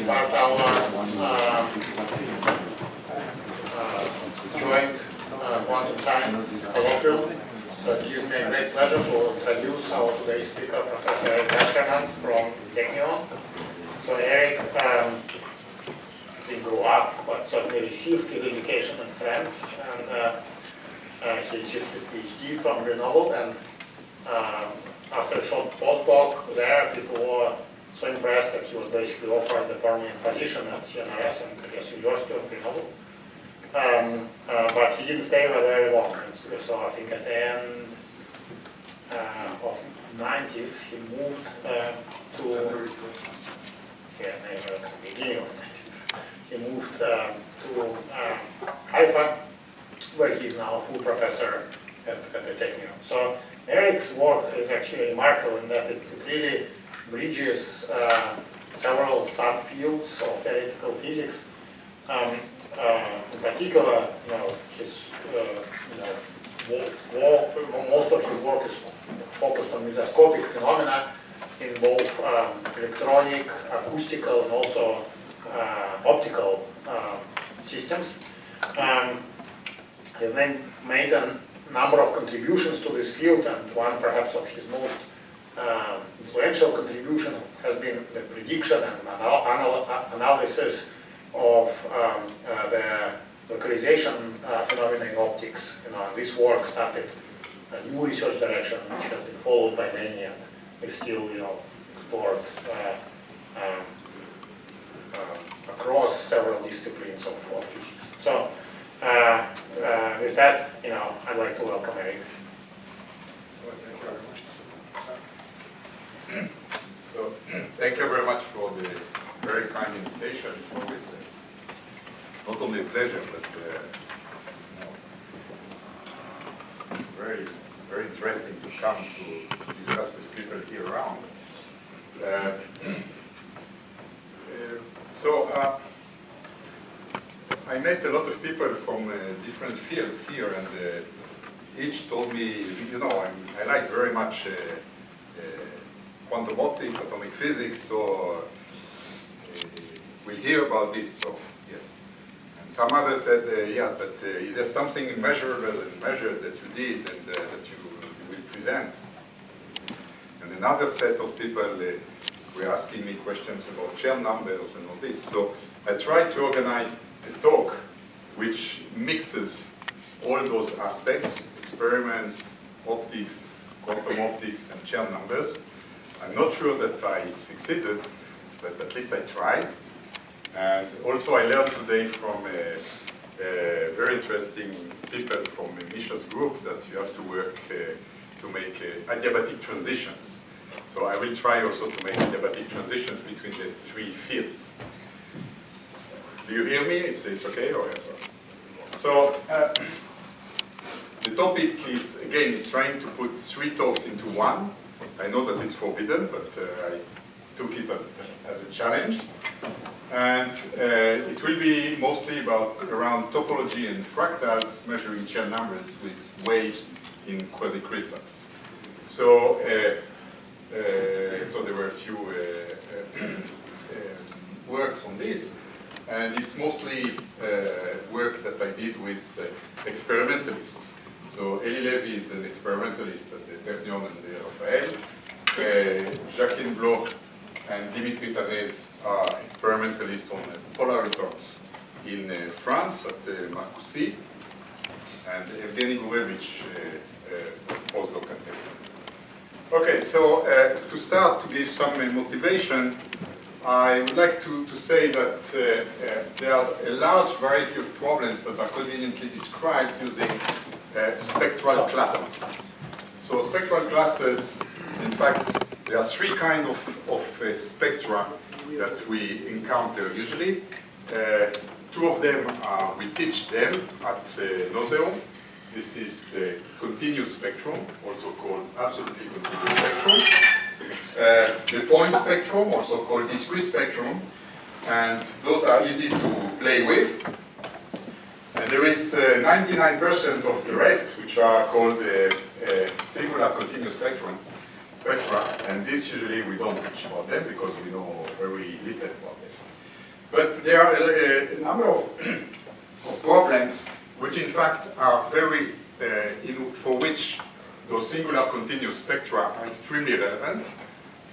start our joint quantum science colloquium. So it gives me a great pleasure to introduce our today's speaker, Professor Akkermans from Technion. So Eric, he grew up, but certainly received his education in France, and he achieved his PhD from Grenoble, and after a short postdoc there, people were so impressed that he was basically offered the permanent position at CNRS and I guess University of Grenoble. But he didn't stay there very long. So I think at the end of the 90s, he moved to, maybe at the beginning of the 90s, he moved to Haifa, where he's now a full professor at the Technion. So Eric's work is actually remarkable in that it really bridges several subfields of theoretical physics. In particular, his most of his work is focused on mesoscopic phenomena in both electronic, acoustical, and also optical systems. He then made a number of contributions to this field, and one perhaps of his most influential contribution has been the prediction and analysis of the localization phenomena in optics. This work started a new research direction, which has been followed by many, and is still, explored across several disciplines of physics. So, with that, I'd like to welcome Eric. So, thank you very much for the very kind invitation. It's always not only a pleasure, but it's very interesting to come to discuss with people here around. I met a lot of people from different fields here, and each told me, I like very much quantum optics, atomic physics, so we hear about this, so yes. And some others said, yeah, but is there something measurable and measured that you did and that you will present? And another set of people were asking me questions about Chern numbers and all this. So I tried to organize a talk which mixes all those aspects, experiments, optics, quantum optics, and Chern numbers. I'm not sure that I succeeded, but at least I tried. And also I learned today from very interesting people from Misha's group that you have to work to make adiabatic transitions. So I will try also to make adiabatic transitions between the three fields. Do you hear me? It's okay? Or so the topic is, again, is trying to put three talks into one. I know that it's forbidden, but I took it as a challenge. And it will be mostly around topology and fractals, measuring Chern numbers with waves in quasicrystals. So, so there were a few works on this, and it's mostly work that I did with experimentalists. So Eli Levy is an experimentalist at the Technion and the Raphael. Jacqueline Bloch and Dimitri Tanez are experimentalists on polaritons in France at the Marcoussis, and Evgeny Gurevich, postdoc at Technion. Okay, so to start, to give some motivation, I would like to say that there are a large variety of problems that are conveniently described using spectral classes. So spectral classes, in fact, there are three kinds of spectra that we encounter usually. Two of them we teach them at Noseum. This is the continuous spectrum, also called absolutely continuous spectrum. The point spectrum, also called discrete spectrum. And those are easy to play with. And there is 99% of the rest, which are called singular continuous spectra, and this usually we don't teach about them because we know very little about them. But there are a number of problems which in fact are very, for which those singular continuous spectra are extremely relevant.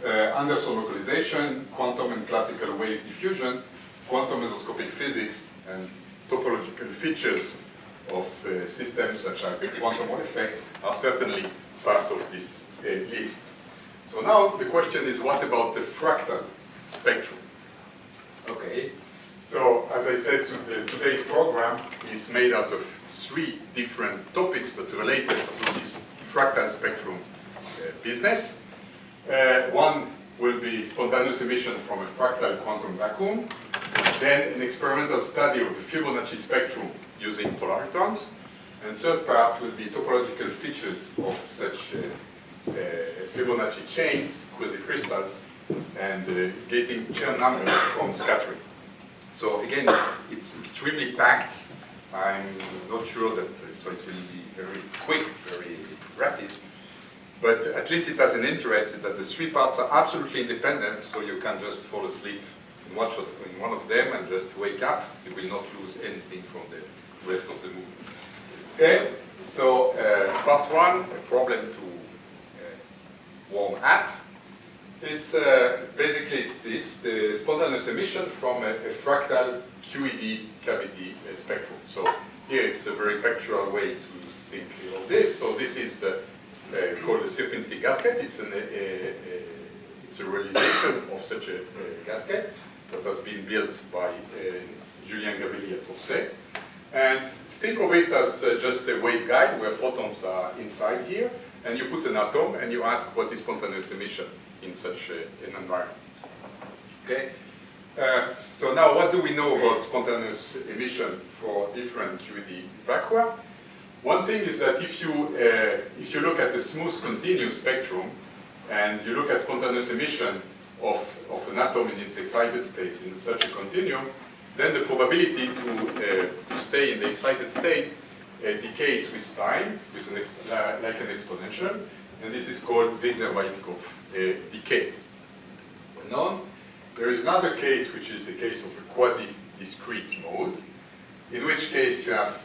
Anderson localization, quantum and classical wave diffusion, quantum mesoscopic physics, and topological features of systems such as quantum Hall effect are certainly part of this list. So now the question is, what about the fractal spectrum? Okay, so as I said, today's program is made out of 3 different topics, but related through this fractal spectrum business. One will be spontaneous emission from a fractal quantum vacuum, then an experimental study of the Fibonacci spectrum using polaritons, and third part will be topological features of such Fibonacci chains, quasicrystals, and getting Chern numbers from scattering. So again, it's extremely packed. I'm not sure that, so it will be very quick, very rapid. But at least it has an interest that the 3 parts are absolutely independent, so you can just fall asleep in one of them and just wake up. You will not lose anything from the rest of the movie. Okay, so part 1, a problem to warm up. It's basically this, the spontaneous emission from a fractal QED cavity spectrum. So here it's a very pictorial way to think of this. So this is called the Sierpinski gasket. It's a realization of such a gasket that has been built by Julien Gabelli at Orsay. And think of it as just a waveguide where photons are inside here, and you put an atom and you ask what is spontaneous emission in such an environment. Okay. So now, what do we know about spontaneous emission for different QED vacua? One thing is that if you look at the smooth continuous spectrum and you look at spontaneous emission of an atom in its excited state in such a continuum, then the probability to stay in the excited state decays with time, with like an exponential, and this is called Wigner-Weisskopf decay. Well known. There is another case, which is the case of a quasi-discrete mode, in which case you have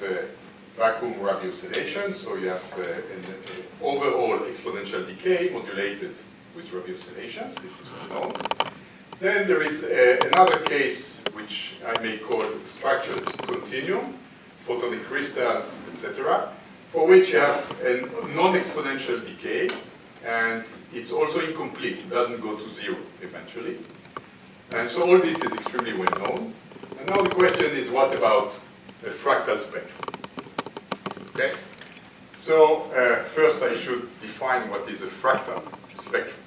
vacuum radio oscillation, so you have an overall exponential decay modulated with radio oscillations. This is well known. Then there is another case which I may call structured continuum, photonic crystals, etc., for which you have a non-exponential decay, and it's also incomplete. It doesn't go to 0 eventually. And so all this is extremely well known. And now the question is, what about a fractal spectrum? Okay. So first I should define what is a fractal spectrum.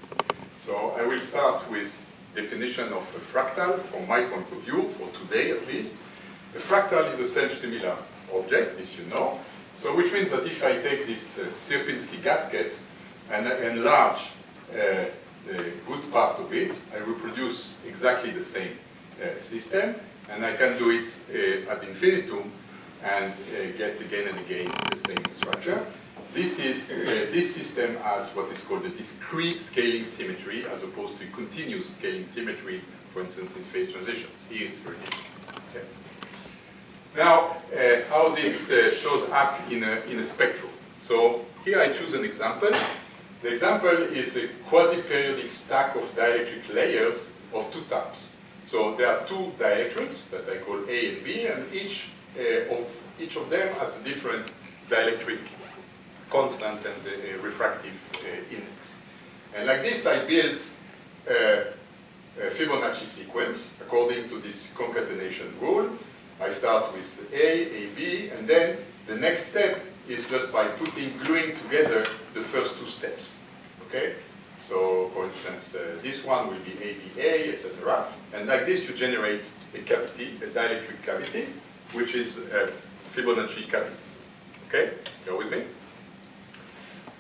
So I will start with definition of a fractal from my point of view, for today at least. A fractal is a self-similar object, as you know. So which means that if I take this Sierpinski gasket and enlarge the good part of it, I reproduce exactly the same system, and I can do it ad infinitum and get again and again the same structure. This system has what is called a discrete scaling symmetry, as opposed to continuous scaling symmetry, for instance, in phase transitions. Here it's very different. Okay. Now, how this shows up in a spectrum. So here I choose an example. The example is a quasi-periodic stack of dielectric layers of 2 types. So there are 2 dielectrics that I call A and B, and each of them has a different dielectric constant and refractive index. And like this, I build a Fibonacci sequence according to this concatenation rule. I start with A, B, and then the next step is just by gluing together the first 2 steps. Okay? So, for instance, this one will be ABA, etc. And like this, you generate a cavity, a dielectric cavity, which is a Fibonacci cavity. Okay? Go with me?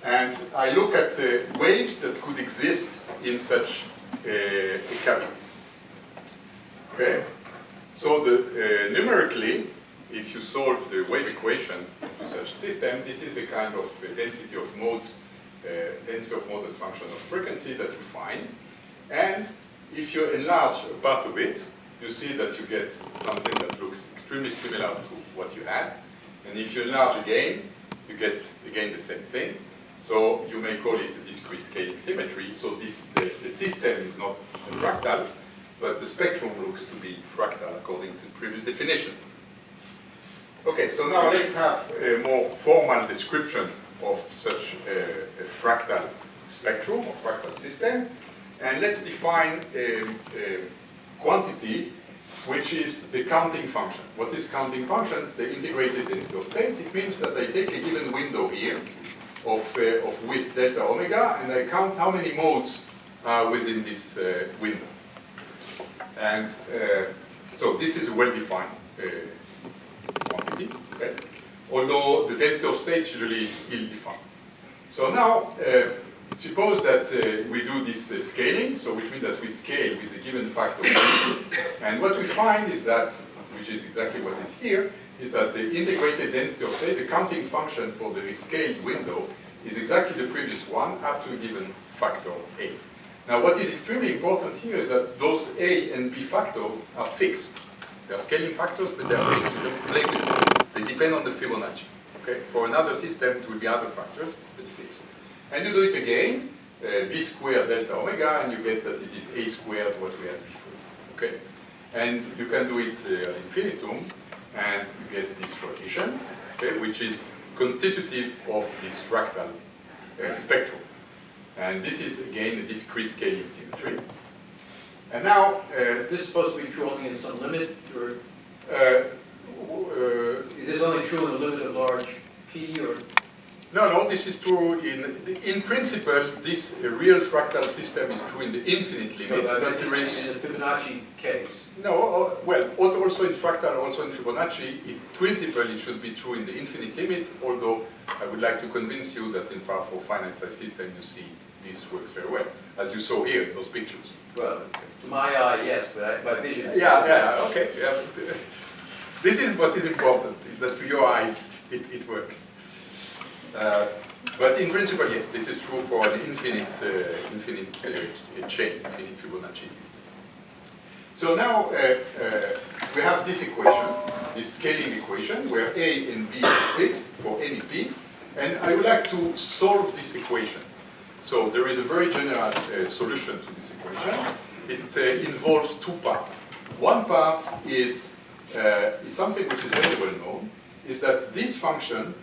And I look at the waves that could exist in such a cavity. Okay? So numerically, if you solve the wave equation to such a system, this is the kind of density of modes as function of frequency that you find. And if you enlarge a part of it, you see that you get something that looks extremely similar to what you had. And if you enlarge again, you get again the same thing. So you may call it a discrete scaling symmetry. So the system is not a fractal, but the spectrum looks to be fractal according to the previous definition. Okay, so now let's have a more formal description of such a fractal spectrum or fractal system. And let's define a quantity which is the counting function. What is counting functions? The integrated density of states. It means that I take a given window here of width delta omega, and I count how many modes are within this window. And so this is a well-defined quantity, okay? Although the density of states usually is ill-defined. So now, suppose that we do this scaling, so which means that we scale with a given factor. And what we find is that, which is exactly what is here, is that the integrated density of state, the counting function for the rescaled window, is exactly the previous one up to a given factor A. Now what is extremely important here is that those A and B factors are fixed. They are scaling factors, but they are fixed. You don't play with them. They depend on the Fibonacci. Okay? For another system, it will be other factors, but fixed. And you do it again, B squared delta omega, and you get that it is A squared what we had before. Okay? And you can do it ad infinitum, and you get this rotation, okay, which is constitutive of this fractal spectrum. And this is, again, a discrete scaling symmetry. And now, This is supposed to be true only in some limit, or is this only true in the limit of large P, or? no, this is true in principle. This real fractal system is true in the infinite limit, but there is in the Fibonacci case. no. Well, also in fractal, also in Fibonacci, in principle, it should be true in the infinite limit. Although I would like to convince you that in far for finite size system, you see this works very well, as you saw here in those pictures. Well, to my eye, yes, but my vision. Yeah, okay. Yeah, but, this is what is important: is that to your eyes, it works. But in principle, yes, this is true for an infinite chain, infinite Fibonacci system. So now we have this equation, this scaling equation, where A and B are fixed for any P, and I would like to solve this equation. So there is a very general solution to this equation. It involves two parts. One part is something which is very well known, is that this function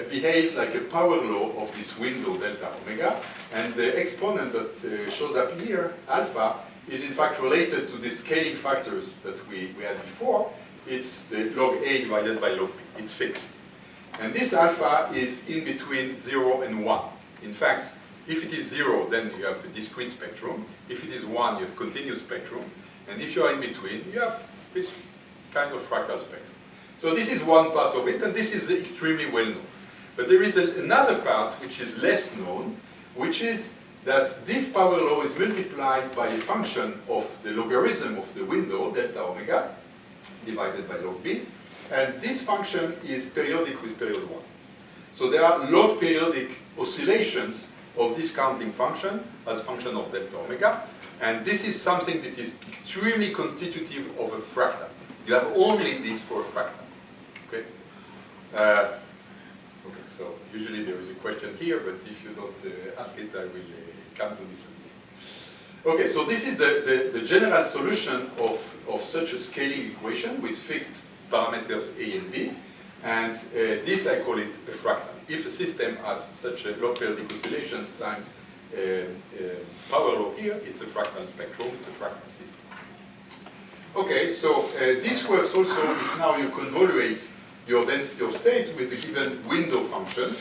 behaves like a power law of this window delta omega, and the exponent that shows up here, alpha, is in fact related to the scaling factors that we had before. It's the log A divided by log B. It's fixed. And this alpha is in between 0 and 1. In fact, if it is 0, then you have a discrete spectrum. If it is 1, you have continuous spectrum. And if you are in between, you have this kind of fractal spectrum. So this is one part of it, and this is extremely well known. But there is another part which is less known, which is that this power law is multiplied by a function of the logarithm of the window, delta omega, divided by log b. And this function is periodic with period 1. So there are log periodic oscillations of this counting function as function of delta omega. And this is something that is extremely constitutive of a fractal. You have only this for a fractal. Okay? Okay, so usually there is a question here, but if you don't ask it, I will come to this. Okay, so this is the general solution of such a scaling equation with fixed parameters A and B. And this, I call it a fractal. If a system has such a log periodic oscillations times power law here, it's a fractal spectrum, it's a fractal system. Okay, so this works also if now you convolute your density of states with a given window function,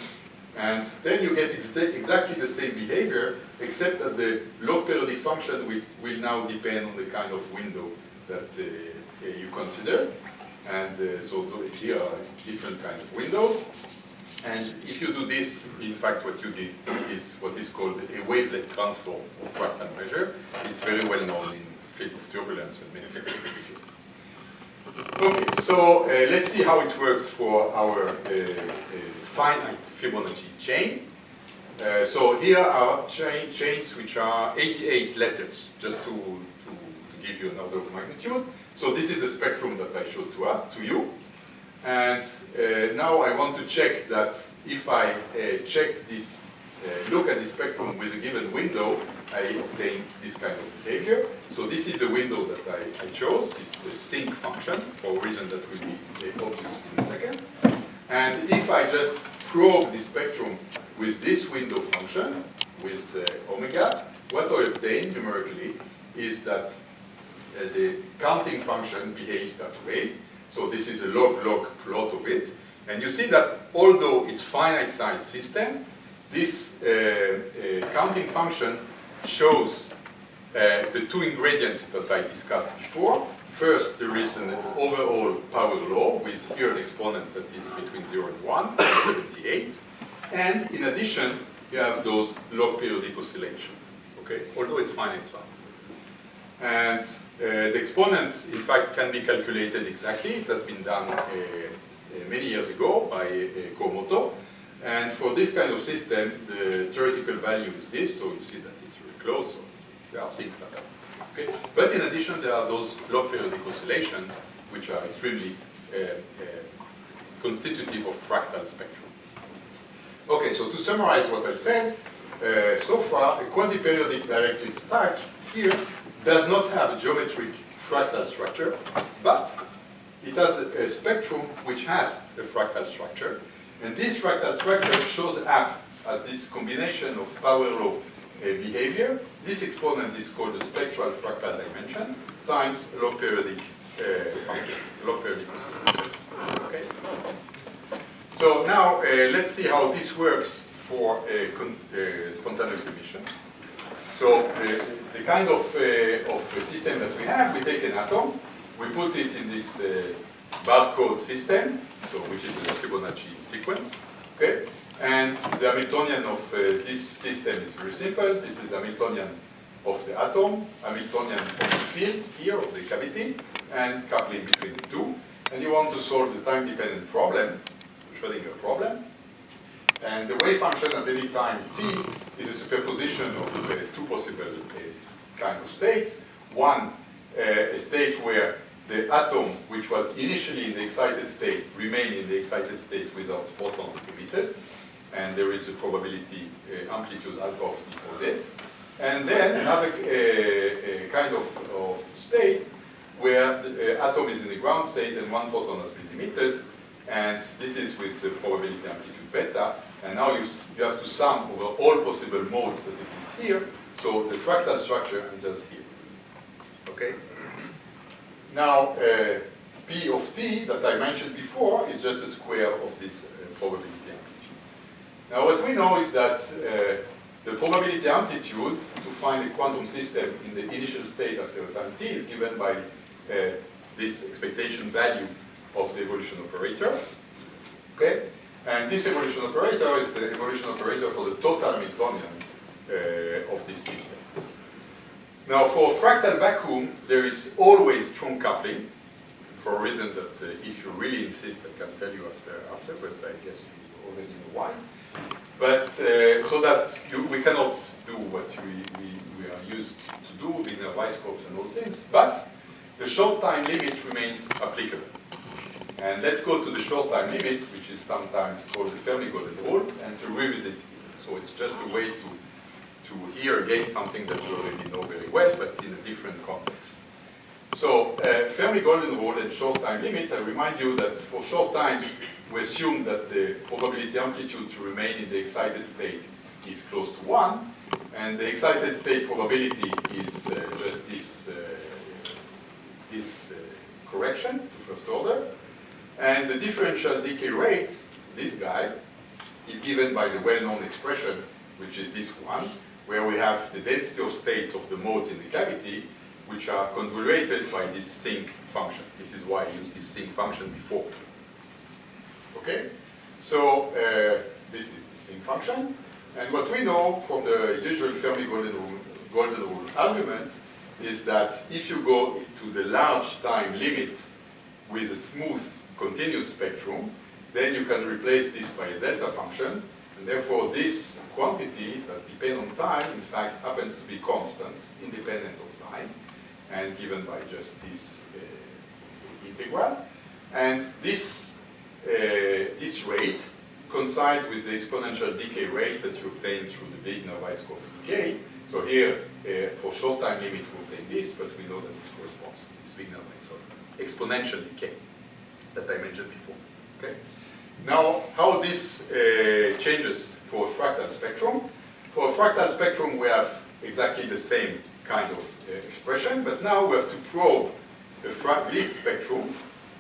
and then you get exactly the same behavior, except that the log periodic function will now depend on the kind of window that you consider. And so here are different kinds of windows. And if you do this, in fact, what you did is what is called a wavelet transform of fractal measure. It's very well known in field of turbulence and many fields. Okay, so let's see how it works for our finite Fibonacci chain. So here are chains which are 88 letters, just to give you an order of magnitude. So this is the spectrum that I showed to you. And now I want to check that if I check this, look at the spectrum with a given window, I obtain this kind of behavior. So this is the window that I chose, this sinc function, for a reason that will be obvious in a second. And if I just probe the spectrum with this window function, with omega, what I obtain numerically is that the counting function behaves that way. So this is a log-log plot of it. And you see that although it's finite size system, this counting function shows the two ingredients that I discussed before. First, there is an overall power law with here an exponent that is between 0 and 1, 78. And in addition, you have those log periodic oscillations, okay? Although it's finite size. And the exponent, in fact, can be calculated exactly. It has been done many years ago by Komoto. And for this kind of system, the theoretical value is this, so you see that it's very close. So there are things like that. Okay? But in addition, there are those log periodic oscillations, which are extremely constitutive of fractal spectrum. Okay, so to summarize what I said, so far, a quasi-periodic dielectric stack here does not have a geometric fractal structure, but it has a spectrum which has a fractal structure. And this fractal structure shows up as this combination of power law behavior. This exponent is called the spectral fractal dimension times a log periodic function, log periodic oscillations. Okay? So now let's see how this works for spontaneous emission. So the kind of system that we have, we take an atom, we put it in this barcode system, so which is a Fibonacci sequence, okay? And the Hamiltonian of this system is very simple. This is the Hamiltonian of the atom, Hamiltonian of the field here of the cavity, and coupling between the two. And you want to solve the time-dependent problem, the Schrödinger problem. And the wave function at any time t is a superposition of two possible kind of states. One, a state where the atom, which was initially in the excited state, remained in the excited state without photon emitted. And there is a probability amplitude alpha of t for this. And then another kind of state where the atom is in the ground state and one photon has been emitted. And this is with the probability amplitude beta. And now you have to sum over all possible modes that exist here. So the fractal structure enters here. Okay? Now, P of t that I mentioned before is just the square of this probability amplitude. Now, what we know is that the probability amplitude to find a quantum system in the initial state after time t is given by this expectation value of the evolution operator. Okay? And this evolution operator is the evolution operator for the total Hamiltonian of this system. Now, for a fractal vacuum, there is always strong coupling, for a reason that if you really insist, I can tell you after, but I guess you already know why. But so that we cannot do what we are used to do with the bioscopes and all things, but the short time limit remains applicable. And let's go to the short time limit, which is sometimes called the Fermi-Golden rule, and to revisit it. So it's just a way to hear again something that you already know very well, but in a different context. So Fermi-Golden rule and short time limit, I remind you that for short times, we assume that the probability amplitude to remain in the excited state is close to 1, and the excited state probability is just this correction to first order. And the differential decay rate, this guy, is given by the well-known expression, which is this one, where we have the density of states of the modes in the cavity, which are convoluted by this sinc function. This is why I used this sinc function before. Okay? So this is the sinc function. And what we know from the usual Fermi-Golden rule argument is that if you go to the large time limit with a smooth continuous spectrum, then you can replace this by a delta function, and therefore this quantity that depends on time, in fact, happens to be constant, independent of time. and given by just this integral. And this rate coincides with the exponential decay rate that you obtain through the Wigner-Weisskopf decay. So here, for short time limit, we obtain this, but we know that this corresponds to this Wigner-Weisskopf exponential decay that I mentioned before. Okay. Now, how this changes for a fractal spectrum? For a fractal spectrum, we have exactly the same kind of expression, but now we have to probe this spectrum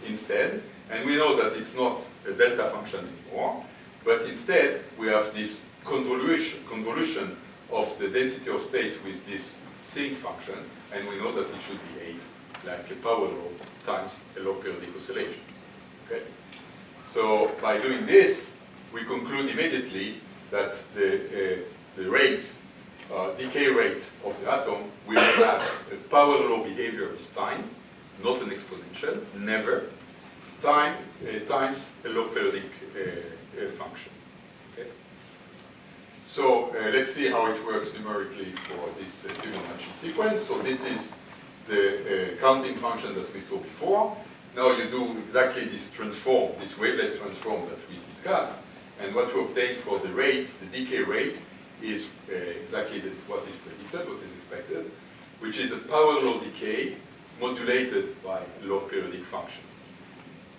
instead, and we know that it's not a delta function anymore, but instead we have this convolution of the density of state with this sinc function, and we know that it should behave like a power law times a log periodic oscillations. Okay? So by doing this, we conclude immediately that the rate, decay rate of the atom will have a power law behavior with time, not an exponential, never, times a log periodic function. Okay? So let's see how it works numerically for this Fibonacci sequence. So this is the counting function that we saw before. Now you do exactly this transform, this wavelet transform that we discussed, and what you obtain for the rate, the decay rate, is exactly this, what is predicted, what is expected, which is a power law decay modulated by a log periodic function.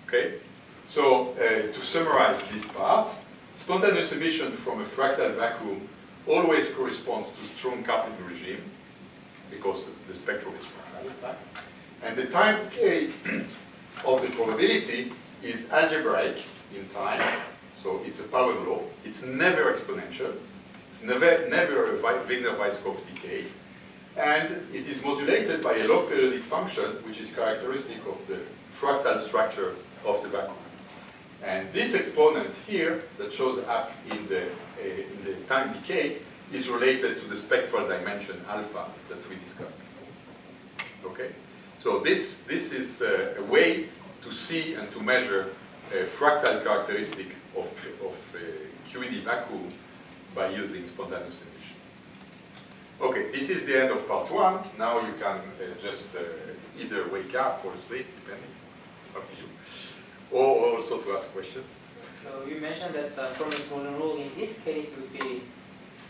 Okay? So to summarize this part, spontaneous emission from a fractal vacuum always corresponds to strong coupling regime, because the spectrum is fractal, in fact. And the time decay of the probability is algebraic in time, so it's a power law. It's never exponential. It's never a Wigner-Weisskopf decay. And it is modulated by a log periodic function, which is characteristic of the fractal structure of the vacuum. And this exponent here, that shows up in the time decay, is related to the spectral dimension alpha that we discussed before. Okay? So this is a way to see and to measure a fractal characteristic of QED vacuum by using spontaneous emission. Okay, this is the end of part one. Now you can just either wake up, fall asleep, depending, up to you, or also to ask questions. So you mentioned that the Formalism rule in this case would be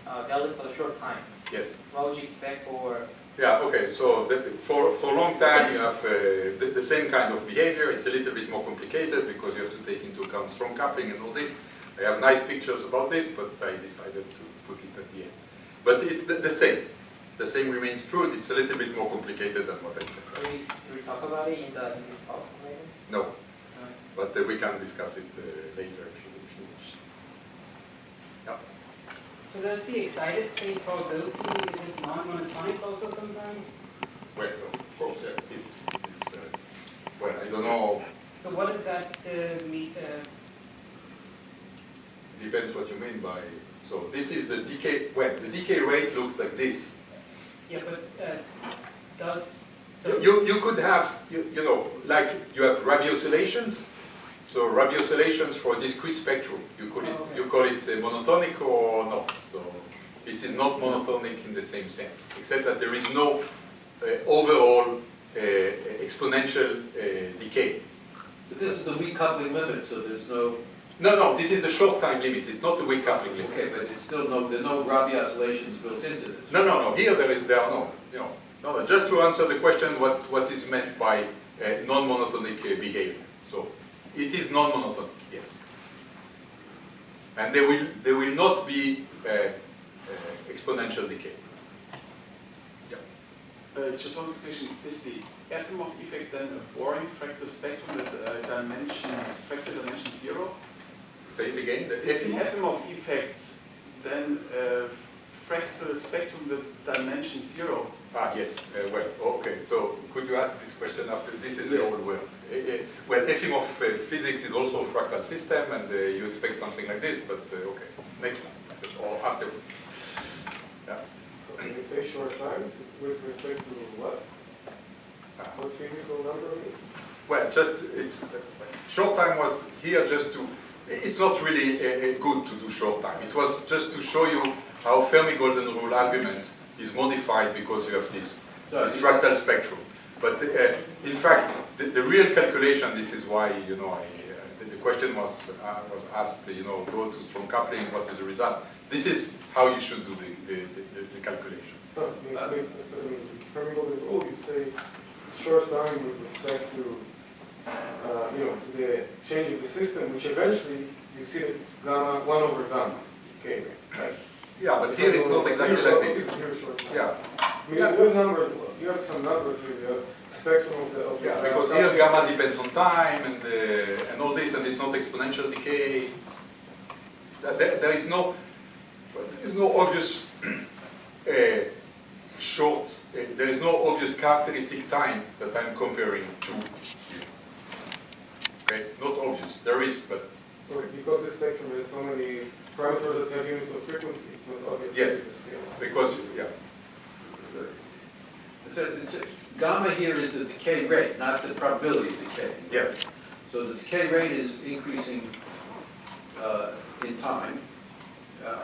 valid for a short time. Yes. What would you expect for? Yeah, okay, so for a long time you have the same kind of behavior. It's a little bit more complicated because you have to take into account strong coupling and all this. I have nice pictures about this, but I decided to put it at the end. But it's the same. The same remains true. It's a little bit more complicated than what I said. Will we talk about it in this talk later? No, but we can discuss it later if you wish. Yeah. So does the excited state probability, is it non-monotonic also sometimes? Well, of course, yeah. It's well, I don't know. So what does that mean? Depends what you mean by. So this is the decay. Well, the decay rate looks like this. Yeah, but does. So You could have, you know, like you have Rabi oscillations. So Rabi oscillations for a discrete spectrum, you call it monotonic or not. So it is not monotonic in the same sense, except that there is no overall exponential decay. But this is the weak coupling limit, so there's no. No, this is the short time limit. It's not the weak coupling limit. Okay, but it's still there are no Rabi oscillations built into this. No. Here there are no. No. Just to answer the question, what is meant by non-monotonic behavior? So it is non-monotonic, yes. And there will not be exponential decay. Yeah. Just one question: is the Akkermans effect then a boring fractal spectrum with fractal dimension 0? Say it again. Is the Akkermans effect then a fractal spectrum with dimension 0? Yes. Well, okay. So could you ask this question after? This is the Yes. old world. Well, Efimov physics is also a fractal system, and you expect something like this, but okay, next time or afterwards. Yeah. So when you say short times, with respect to what? What physical number of it? Well, it's short time was here just to. It's not really good to do short time. It was just to show you how Fermi golden rule argument is modified because you have this fractal spectrum. But in fact, the real calculation, this is why, you know, the question was asked, you know, go to strong coupling, what is the result? This is how you should do the calculation. Permeable rule, you say short time with respect to, you know, to the change of the system, which eventually you see that it's gamma 1 over gamma. Okay, right? Yeah, but here it's not exactly like this. Yeah. I mean, you have numbers, you have some numbers here, you have spectrum of the Yeah, because here gamma depends on time and all this, and it's not exponential decay. There is no obvious there is no obvious characteristic time that I'm comparing to here. Okay, not obvious. There is, but so because the spectrum has so many parameters that have units of frequency, it's not obvious. yes, because yeah. Gamma here is the decay rate, not the probability of decay. Yes. So the decay rate is increasing in time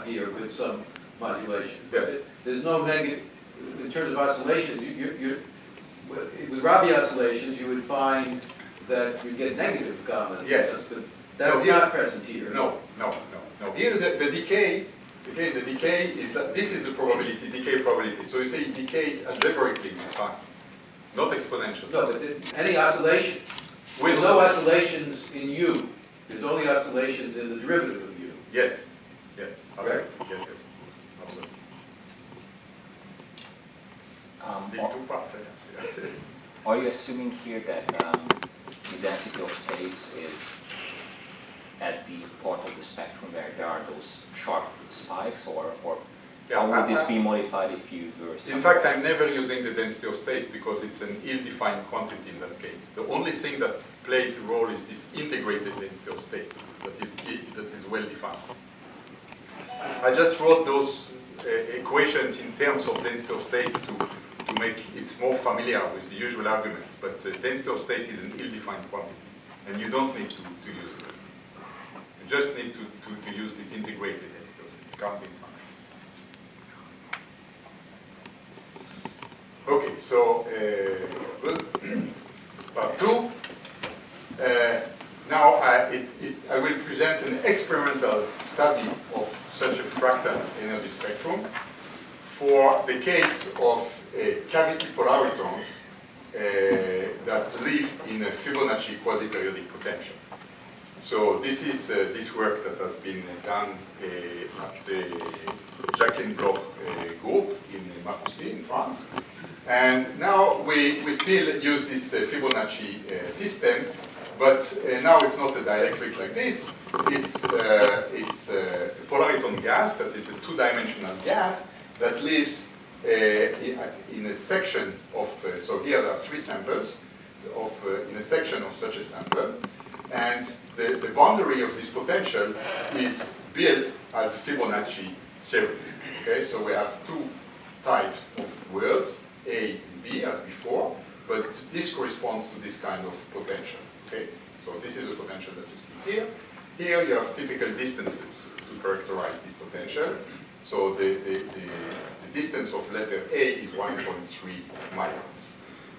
here with some modulation. Yes. There's no negative, in terms of oscillations, with Rabi oscillations, you would find that you get negative gammas. Yes. But that's So here- not present here. No. Here the decay, again, the decay is that this is the probability, decay probability. So you say it decays algebraically, it's fine. Not exponential. No, but any oscillation, With there's no oscillations in U. There's only oscillations in the derivative of U. Yes. Okay. Right. Yes. Absolutely. Um, Still two parts, I guess. Are you assuming here that the density of states is at the part of the spectrum where there are those sharp spikes, or Yeah, how would this be modified if you were? In fact, I'm never using the density of states because it's an ill-defined quantity in that case. The only thing that plays a role is this integrated density of states that is well defined. I just wrote those equations in terms of density of states to make it more familiar with the usual argument. But density of state is an ill-defined quantity, and you don't need to use it. You just need to use this integrated density of states counting function. Okay, so part 2. Now I will present an experimental study of such a fractal energy spectrum for the case of cavity polaritrons that live in a Fibonacci quasi-periodic potential. So this is this work that has been done at the Jacqueline Bloch group in Marcoussis in France. And now we still use this Fibonacci system, but now it's not a dielectric like this. It's a polariton gas that is a two-dimensional gas that lives in a section of, so here there are 3 samples in a section of such a sample. And the boundary of this potential is built as a Fibonacci series. Okay, so we have 2 types of worlds, A and B as before, but this corresponds to this kind of potential. Okay, so this is a potential that you see here. Here you have typical distances to characterize this potential. So the distance of letter A is 1.3 microns.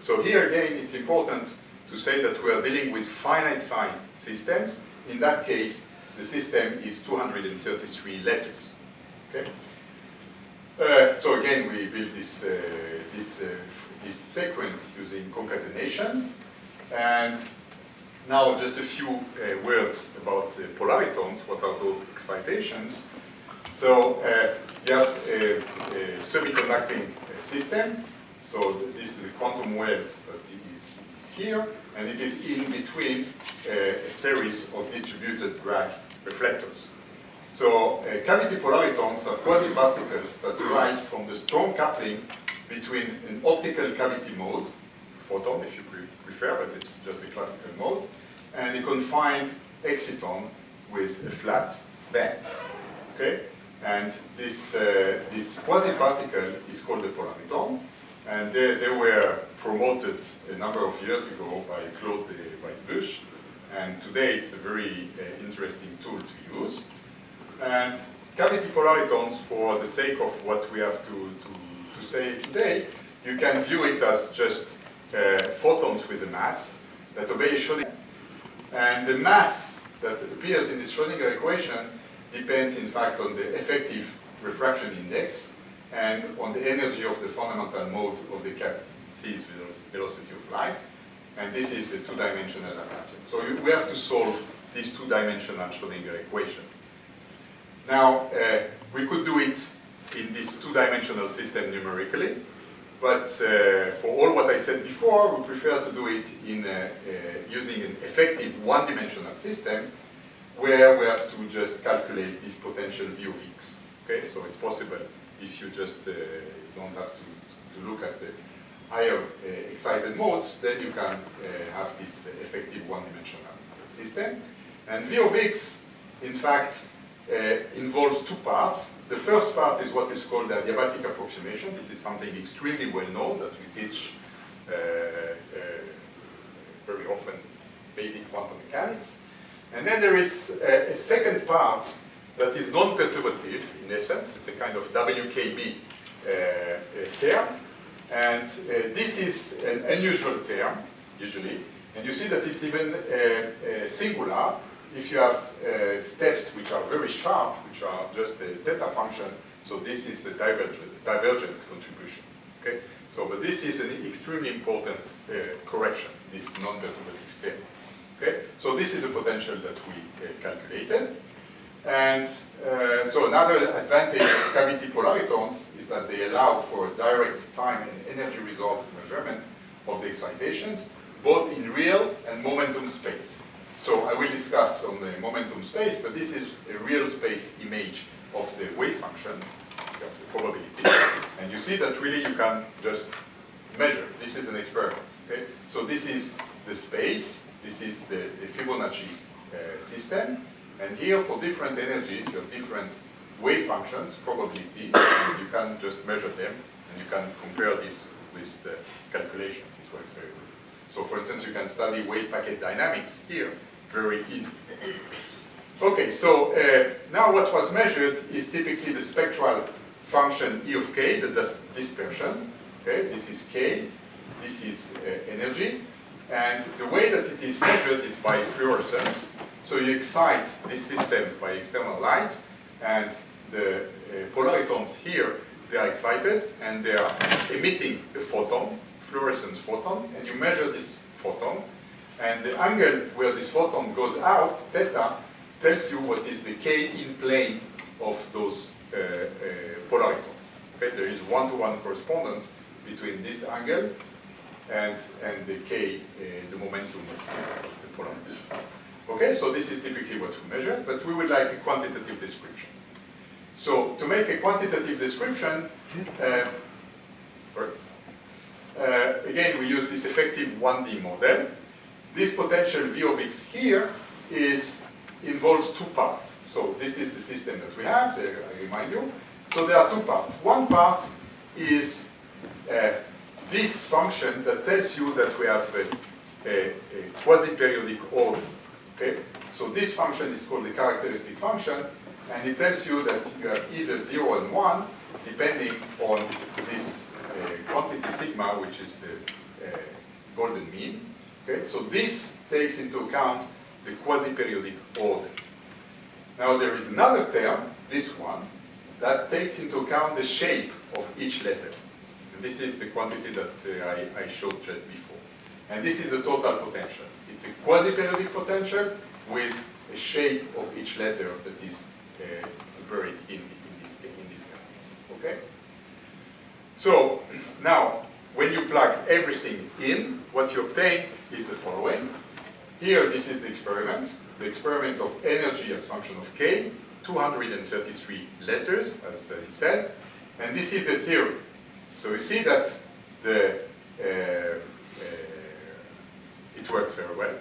So here again, it's important to say that we are dealing with finite size systems. In that case, the system is 233 letters. Okay. So again, we build this sequence using concatenation. And now just a few words about polaritons. What are those excitations? So you have a semiconducting system. So this is a quantum wave that is here, and it is in between a series of distributed Bragg reflectors. So cavity polaritons are quasi-particles that arise from the strong coupling between an optical cavity mode, photon if you prefer, but it's just a classical mode, and a confined exciton with a flat band. Okay? And this quasi-particle is called a polariton, and they were promoted a number of years ago by Claude Weisbusch, and today it's a very interesting tool to use. And cavity polaritons, for the sake of what we have to say today, you can view it as just photons with a mass that obey Schrödinger. And the mass that appears in this Schrödinger equation depends, in fact, on the effective refraction index and on the energy of the fundamental mode of the cavity. C is the velocity of light, and this is the two-dimensional Laplacian. So we have to solve this two-dimensional Schrödinger equation. Now, we could do it in this two-dimensional system numerically, but for all what I said before, we prefer to do it in using an effective one-dimensional system where we have to just calculate this potential V of x. Okay, so it's possible if you just don't have to look at the higher excited modes, then you can have this effective one-dimensional system. And V of x, in fact, involves two parts. The first part is what is called the adiabatic approximation. This is something extremely well known that we teach very often, basic quantum mechanics. And then there is a second part that is non-perturbative, in essence. It's a kind of WKB term. And this is an unusual term, usually. And you see that it's even singular if you have steps which are very sharp, which are just a theta function. So this is a divergent contribution. Okay? So, but this is an extremely important correction, this non-perturbative term. Okay? So this is the potential that we calculated. And so another advantage of cavity polaritons is that they allow for direct time and energy result measurement of the excitations, both in real and momentum space. So I will discuss on the momentum space, but this is a real space image of the wave function, of the probability. And you see that really you can just measure. This is an experiment. Okay? So this is the space. This is the Fibonacci system. And here, for different energies, you have different wave functions, probability, and you can just measure them, and you can compare this with the calculations. It works very well. So, for instance, you can study wave packet dynamics here very easily. Okay, so now what was measured is typically the spectral function E of k, the dispersion. Okay, this is k, this is energy, and the way that it is measured is by fluorescence. So you excite this system by external light, and the polaritons here, they are excited, and they are emitting a photon, fluorescence photon, and you measure this photon, and the angle where this photon goes out, theta, tells you what is the k in plane of those polaritons. Okay, there is one-to-one correspondence between this angle and the k, the momentum of the polaritons. Okay, so this is typically what we measure, but we would like a quantitative description. So to make a quantitative description, again, we use this effective 1D model. This potential V of x here involves two parts. So this is the system that we have, I remind you. So there are two parts. One part is this function that tells you that we have a quasi-periodic order. Okay? So this function is called the characteristic function, and it tells you that you have either 0 and 1, depending on this quantity sigma, which is the golden mean. Okay? So this takes into account the quasi-periodic order. Now there is another term, this one, that takes into account the shape of each letter. And this is the quantity that I showed just before. And this is the total potential. It's a quasi-periodic potential with a shape of each letter that is buried in this guy. Okay? So now, when you plug everything in, what you obtain is the following. Here, this is the experiment of energy as function of k, 233 letters, as he said, and this is the theory. So you see that it works very well.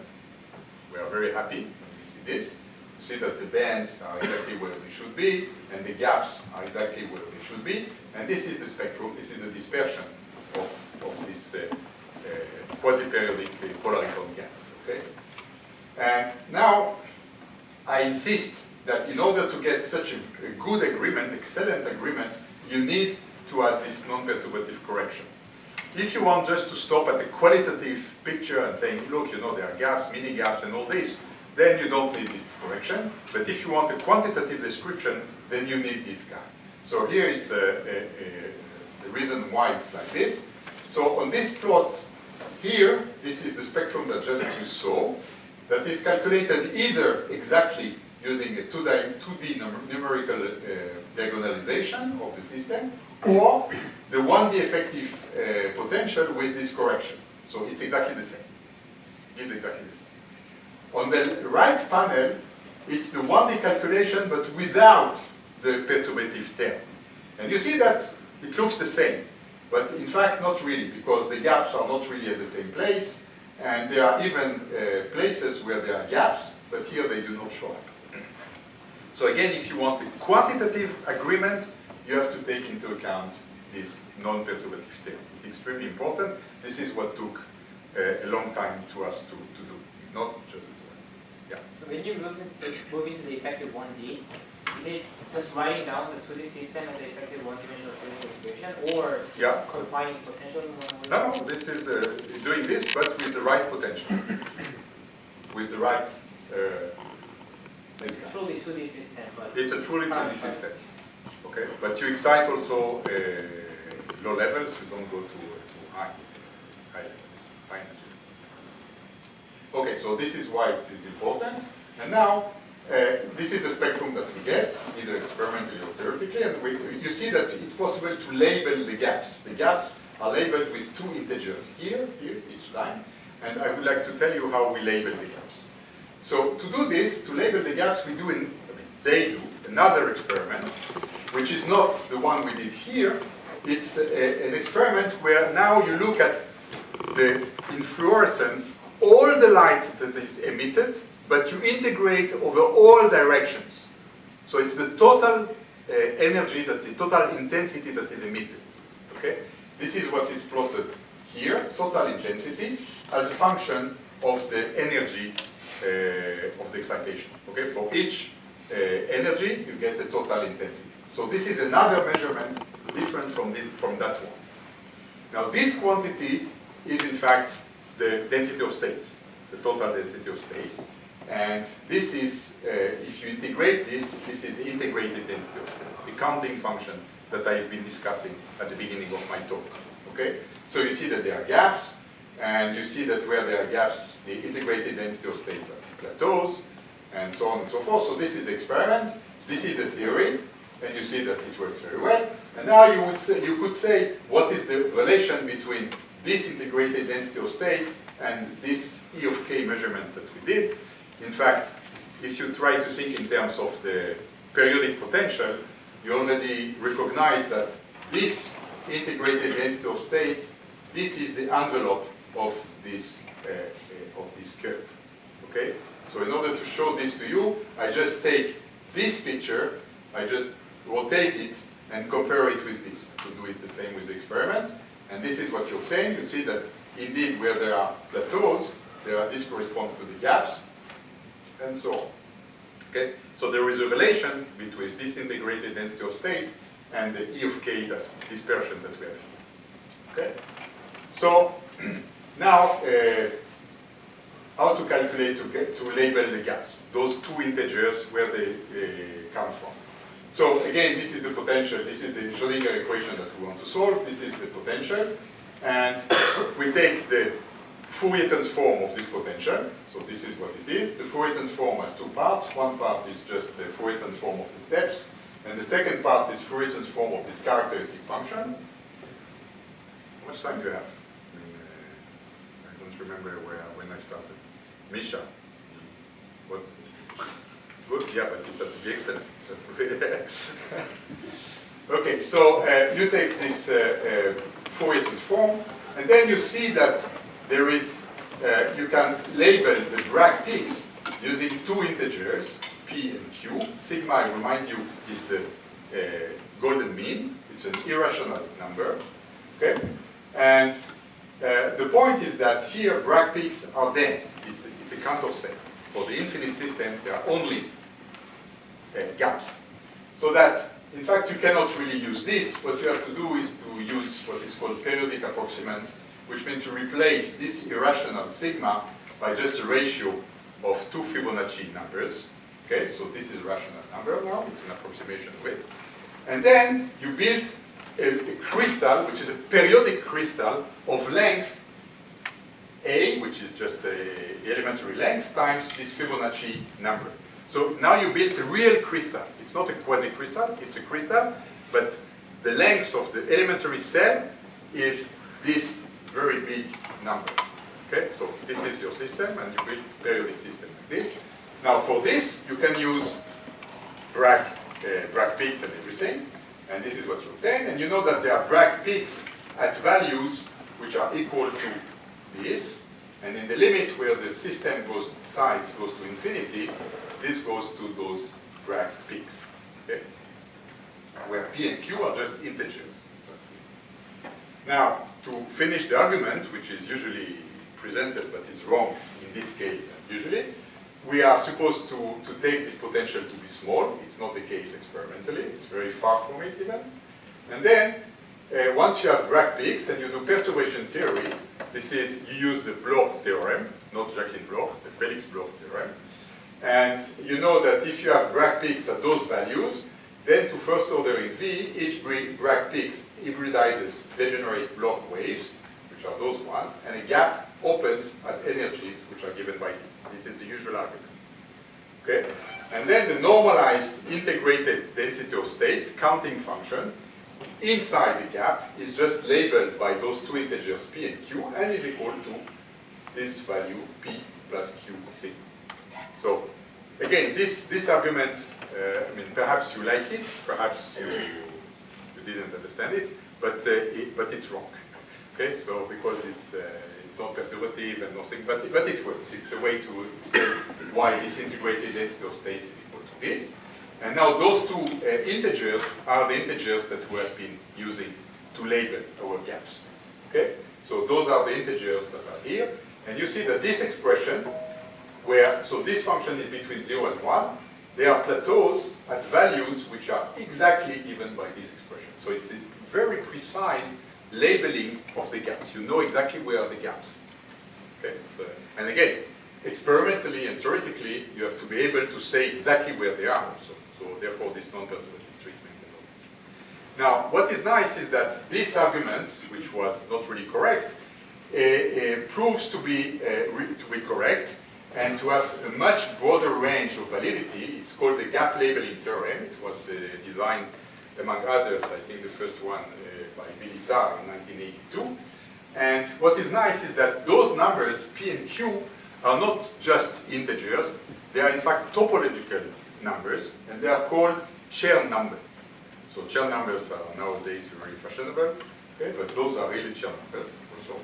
We are very happy when we see this. You see that the bands are exactly where they should be, and the gaps are exactly where they should be. And this is the spectrum. This is the dispersion of this quasi-periodic polariton gas. Okay? And now I insist that in order to get such a good agreement, excellent agreement, you need to add this non-perturbative correction. if you want just to stop at a qualitative picture and saying, look, you know, there are gaps, mini gaps, and all this, then you don't need this correction. But if you want a quantitative description, then you need this guy. So here is the reason why it's like this. So on this plot here, this is the spectrum that just you saw, that is calculated either exactly using a 2D numerical diagonalization of the system, or the 1D effective potential with this correction. So it's exactly the same. It gives exactly the same. On the right panel, it's the 1D calculation, but without the perturbative term. And you see that it looks the same, but in fact not really, because the gaps are not really at the same place, and there are even places where there are gaps, but here they do not show up. So again, if you want a quantitative agreement, you have to take into account this non-perturbative term. It's extremely important. This is what took a long time to us to do, not just yeah. So when you move into the effective 1D, is it just writing down the 2D system as the effective one-dimensional Schrödinger equation, or Yeah. confining potential in one way? No, this is doing this, but with the right potential, with the right. It's a truly 2D system, but It's a truly 2D system. Okay, but you excite also low levels. You don't go to high levels, high energy levels. Okay, so this is why it is important. And now this is the spectrum that we get, either experimentally or theoretically, and you see that it's possible to label the gaps. The gaps are labeled with two integers here, each line, and I would like to tell you how we label the gaps. So to do this, to label the gaps, they do another experiment, which is not the one we did here. It's an experiment where now you look at the inflorescence, all the light that is emitted, but you integrate over all directions. So it's the total energy, the total intensity that is emitted. Okay? This is what is plotted here, total intensity, as a function of the energy of the excitation. Okay? For each energy, you get the total intensity. So this is another measurement different from that one. Now this quantity is in fact the density of states, the total density of states. And this is, if you integrate this is the integrated density of states, the counting function that I've been discussing at the beginning of my talk. Okay? So you see that there are gaps, and you see that where there are gaps, the integrated density of states has plateaus, and so on and so forth. So this is the experiment, this is the theory, and you see that it works very well. And now you could say, what is the relation between this integrated density of states and this E of k measurement that we did? In fact, if you try to think in terms of the periodic potential, you already recognize that this integrated density of states, this is the envelope of this curve. Okay? So in order to show this to you, I just take this picture, I just rotate it and compare it with this to do it the same with the experiment. And this is what you obtain. You see that indeed where there are plateaus, this corresponds to the gaps, and so on. Okay? So there is a relation between this integrated density of states and the E of k dispersion that we have here. Okay? So now, how to calculate, to label the gaps, those two integers where they come from. So again, this is the potential, this is the Schrödinger equation that we want to solve, this is the potential, and we take the Fourier transform of this potential, so this is what it is. The Fourier transform has two parts. One part is just the Fourier transform of the steps, and the second part is Fourier transform of this characteristic function. How much time do you have? I don't remember when I started. Misha, what? It's good? Yeah, but it has to be excellent. It has to be okay, so you take this Fourier transform, and then you see that there is, you can label the drag peaks using two integers, p and q. Sigma, I remind you, is the golden mean. It's an irrational number. Okay? And the point is that here drag peaks are dense. It's a Cantor set. For the infinite system, there are only gaps. So that in fact, you cannot really use this. What you have to do is to use what is called periodic approximants, which means to replace this irrational sigma by just a ratio of 2 Fibonacci numbers. Okay, so this is a rational number now, it's an approximation of it. And then you build a crystal, which is a periodic crystal of length A, which is just the elementary length, times this Fibonacci number. So now you build a real crystal. It's not a quasicrystal, it's a crystal, but the length of the elementary cell is this very big number. Okay, so this is your system, and you build a periodic system like this. Now for this, you can use Bragg peaks and everything, and this is what you obtain. And you know that there are Bragg peaks at values which are equal to this, and in the limit where the system size goes to infinity, this goes to those Bragg peaks, okay? Where P and Q are just integers. Now, to finish the argument, which is usually presented but is wrong in this case usually, we are supposed to take this potential to be small. It's not the case experimentally. It's very far from it even. And then, once you have Bragg peaks and you do perturbation theory, this is, you use the Bloch theorem, not Jacqueline Bloch, the Felix Bloch theorem. And you know that if you have Bragg peaks at those values, then to first order in V, each Bragg peaks hybridizes degenerate Bloch waves, which are those ones, and a gap opens at energies which are given by this. This is the usual argument. Okay? And then the normalized integrated density of states counting function inside the gap is just labeled by those two integers P and Q and is equal to this value P plus Q sigma. So again, this argument, I mean, perhaps you like it, perhaps you didn't understand it, but it's wrong. Okay, so because it's not perturbative and nothing, but it works. It's a way to explain why this integrated density of states is equal to this. And now those two integers are the integers that we have been using to label our gaps. Okay, so those are the integers that are here, and you see that this expression, so this function is between 0 and 1, there are plateaus at values which are exactly given by this expression. So it's a very precise labeling of the gaps. You know exactly where are the gaps. Okay, and again, experimentally and theoretically, you have to be able to say exactly where they are also. So therefore, this non-perturbative treatment and all this. Now, what is nice is that this argument, which was not really correct, proves to be correct, and to have a much broader range of validity. It's called the gap labeling theorem. It was designed, among others, I think the first one by Vilissard in 1982. And what is nice is that those numbers, P and Q, are not just integers. They are in fact topological numbers, and they are called Chern numbers. So Chern numbers are nowadays very fashionable, okay? But those are really Chern numbers also.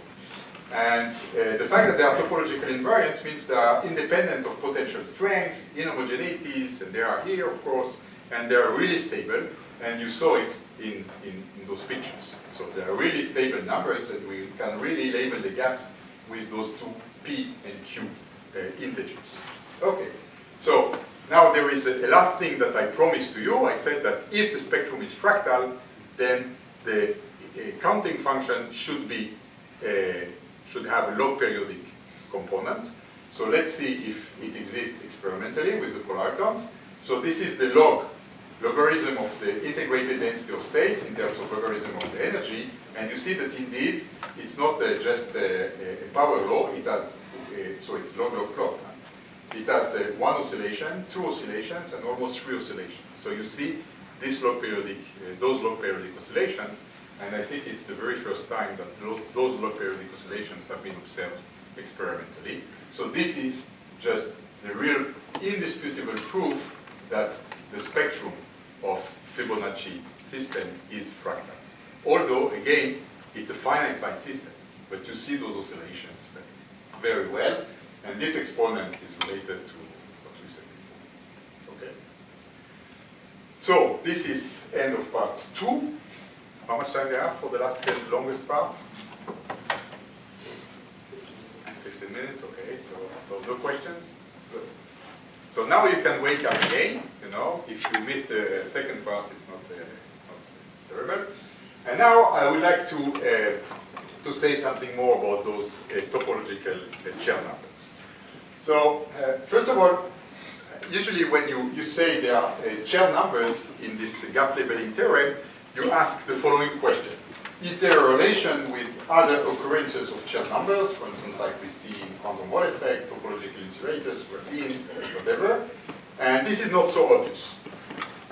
And the fact that they are topological invariants means they are independent of potential strengths, inhomogeneities, and they are here, of course, and they are really stable, and you saw it in those pictures. So they are really stable numbers, and we can really label the gaps with those two P and Q integers. Okay, so now there is a last thing that I promised to you. I said that if the spectrum is fractal, then the counting function should have a log periodic component. So let's see if it exists experimentally with the polaritrons. So this is the logarithm of the integrated density of states in terms of logarithm of the energy. And you see that indeed, it's not just a power law. It has, so it's log-log plot. It has one oscillation, two oscillations, and almost three oscillations. So you see this log periodic, those log periodic oscillations. And I think it's the very first time that those log periodic oscillations have been observed experimentally. So this is just the real indisputable proof that the spectrum of Fibonacci system is fractal. Although, again, it's a finite size system, but you see those oscillations very well, and this exponent is related to what we said before. Okay. So this is end of part 2. How much time do you have for the longest part? 15 minutes, okay, so no questions? Good. So now you can wake up again, you know. If you missed the second part, it's not terrible. And now I would like to say something more about those topological Chern numbers. So first of all, usually when you say there are Chern numbers in this gap labeling theorem, you ask the following question. Is there a relation with other occurrences of Chern numbers, for instance, like we see in quantum Hall effect, topological insulators, graphene, whatever? And this is not so obvious.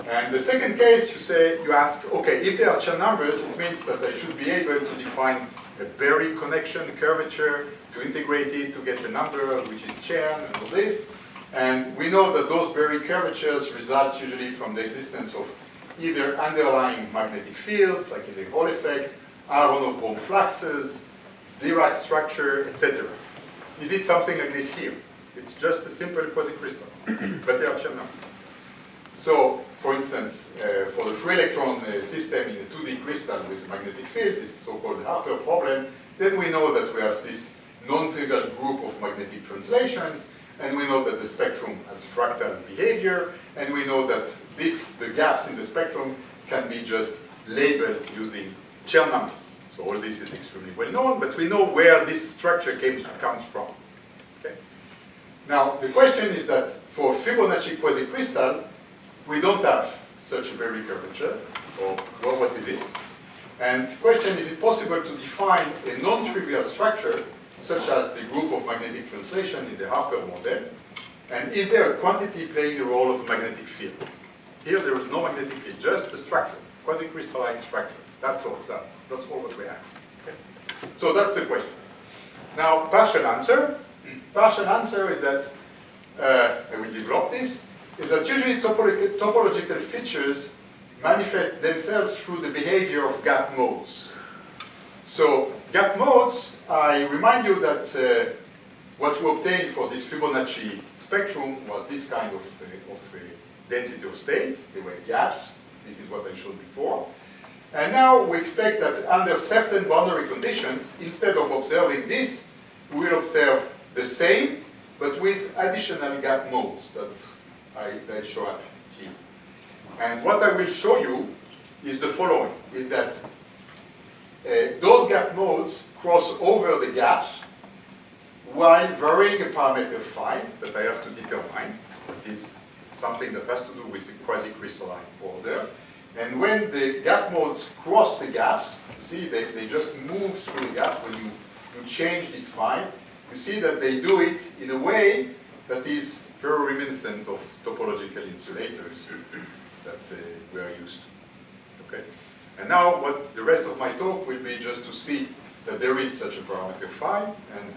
And the second case, you ask, okay, if there are Chern numbers, it means that I should be able to define a Berry connection curvature, to integrate it, to get a number which is Chern and all this. And we know that those Berry curvatures result usually from the existence of either underlying magnetic fields, like in the Hall effect, Aharonov-Bohm fluxes, Dirac structure, etc. Is it something like this here? It's just a simple quasicrystal, but there are Chern numbers. So, for instance, for the free electron system in a 2D crystal with a magnetic field, this so-called Harper problem, then we know that we have this non-trivial group of magnetic translations, and we know that the spectrum has fractal behavior, and we know that the gaps in the spectrum can be just labeled using Chern numbers. So all this is extremely well known, but we know where this structure comes from. Okay? Now, the question is that for Fibonacci quasicrystal, we don't have such a Berry curvature, or well, what is it? And the question, is it possible to define a non-trivial structure such as the group of magnetic translation in the Harper model? And is there a quantity playing the role of a magnetic field? Here there is no magnetic field, just a structure, quasicrystalline structure. That's all. That's all what we have. Okay? So that's the question. Now, partial answer. Partial answer is that, I will develop this, is that usually topological features manifest themselves through the behavior of gap modes. So gap modes, I remind you that what we obtained for this Fibonacci spectrum was this kind of density of states. They were gaps. This is what I showed before. And now we expect that under certain boundary conditions, instead of observing this, we will observe the same, but with additional gap modes that I show up here. And what I will show you is the following, is that those gap modes cross over the gaps while varying a parameter phi that I have to determine. That is something that has to do with the quasicrystalline order. And when the gap modes cross the gaps, you see they just move through the gap. When you change this phi, you see that they do it in a way that is very reminiscent of topological insulators that we are used to. Okay? And now what the rest of my talk will be just to see that there is such a parameter phi, and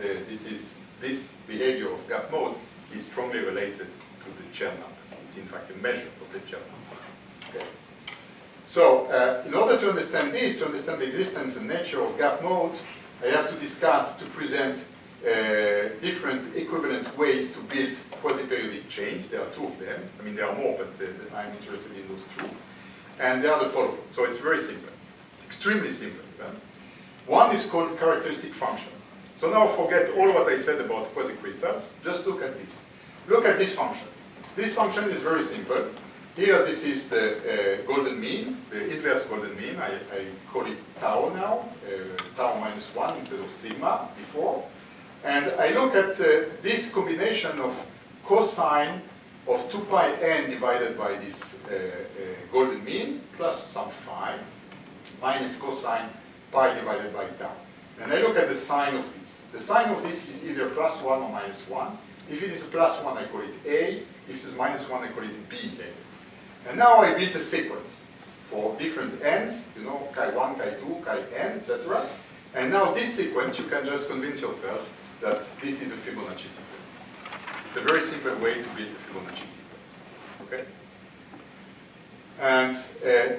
this behavior of gap modes is strongly related to the Chern numbers. It's in fact a measure of the Chern numbers. Okay? So in order to understand this, to understand the existence and nature of gap modes, I have to discuss, to present different equivalent ways to build quasi-periodic chains. There are two of them. I mean, there are more, but I'm interested in those two. And they are the following. So it's very simple. It's extremely simple. One is called characteristic function. So now forget all what I said about quasicrystals. Just look at this. Look at this function. This function is very simple. Here, this is the golden mean, the inverse golden mean. I call it tau now, tau minus 1 instead of sigma before. And I look at this combination of cosine of 2 pi n divided by this golden mean plus some phi minus cosine pi divided by tau. And I look at the sign of this. The sign of this is either plus 1 or minus 1. If it is plus 1, I call it A. If it is minus 1, I call it B. And now I build a sequence for different n's, you know, chi1, chi2, chi-n, etc. And now this sequence, you can just convince yourself that this is a Fibonacci sequence. It's a very simple way to build a Fibonacci sequence. Okay? And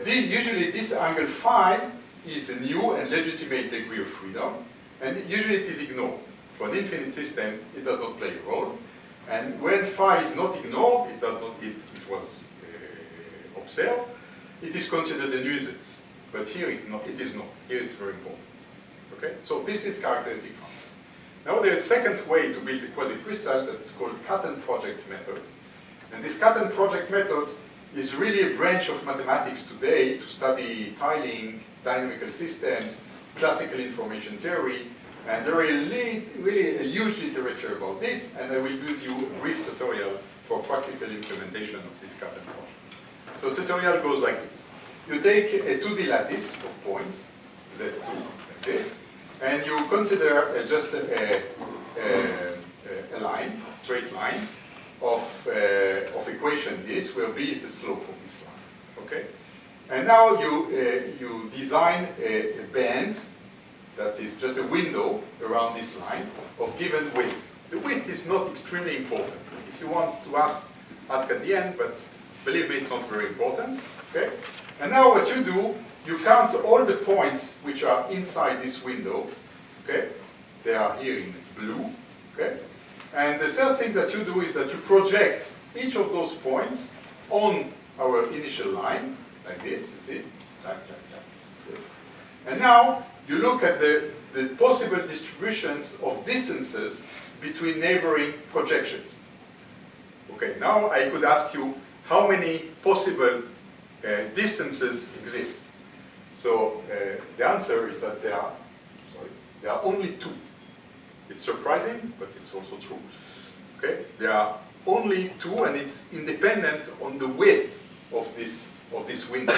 usually this angle phi is a new and legitimate degree of freedom, and usually it is ignored. For an infinite system, it does not play a role. And when phi is not ignored, it was observed, it is considered a nuisance. But here it is not. Here it's very important. Okay? So this is characteristic function. Now there is a second way to build a quasicrystal that is called cut and project method. And this cut and project method is really a branch of mathematics today to study tiling, dynamical systems, classical information theory, and there is really a huge literature about this, and I will give you a brief tutorial for practical implementation of this cut and project. So tutorial goes like this. You take a 2D lattice of points, Z2 like this, and you consider just a line, straight line, of equation this, where B is the slope of this line, okay? And now you design a band that is just a window around this line of given width. The width is not extremely important. If you want to ask at the end, but believe me, it's not very important, okay? And now what you do, you count all the points which are inside this window, okay? They are here in blue, okay? And the third thing that you do is that you project each of those points on our initial line, like this, you see? Like this. And now you look at the possible distributions of distances between neighboring projections. Okay, now I could ask you how many possible distances exist. So the answer is that there are only two. It's surprising, but it's also true. Okay, there are only two, and it's independent on the width of this window.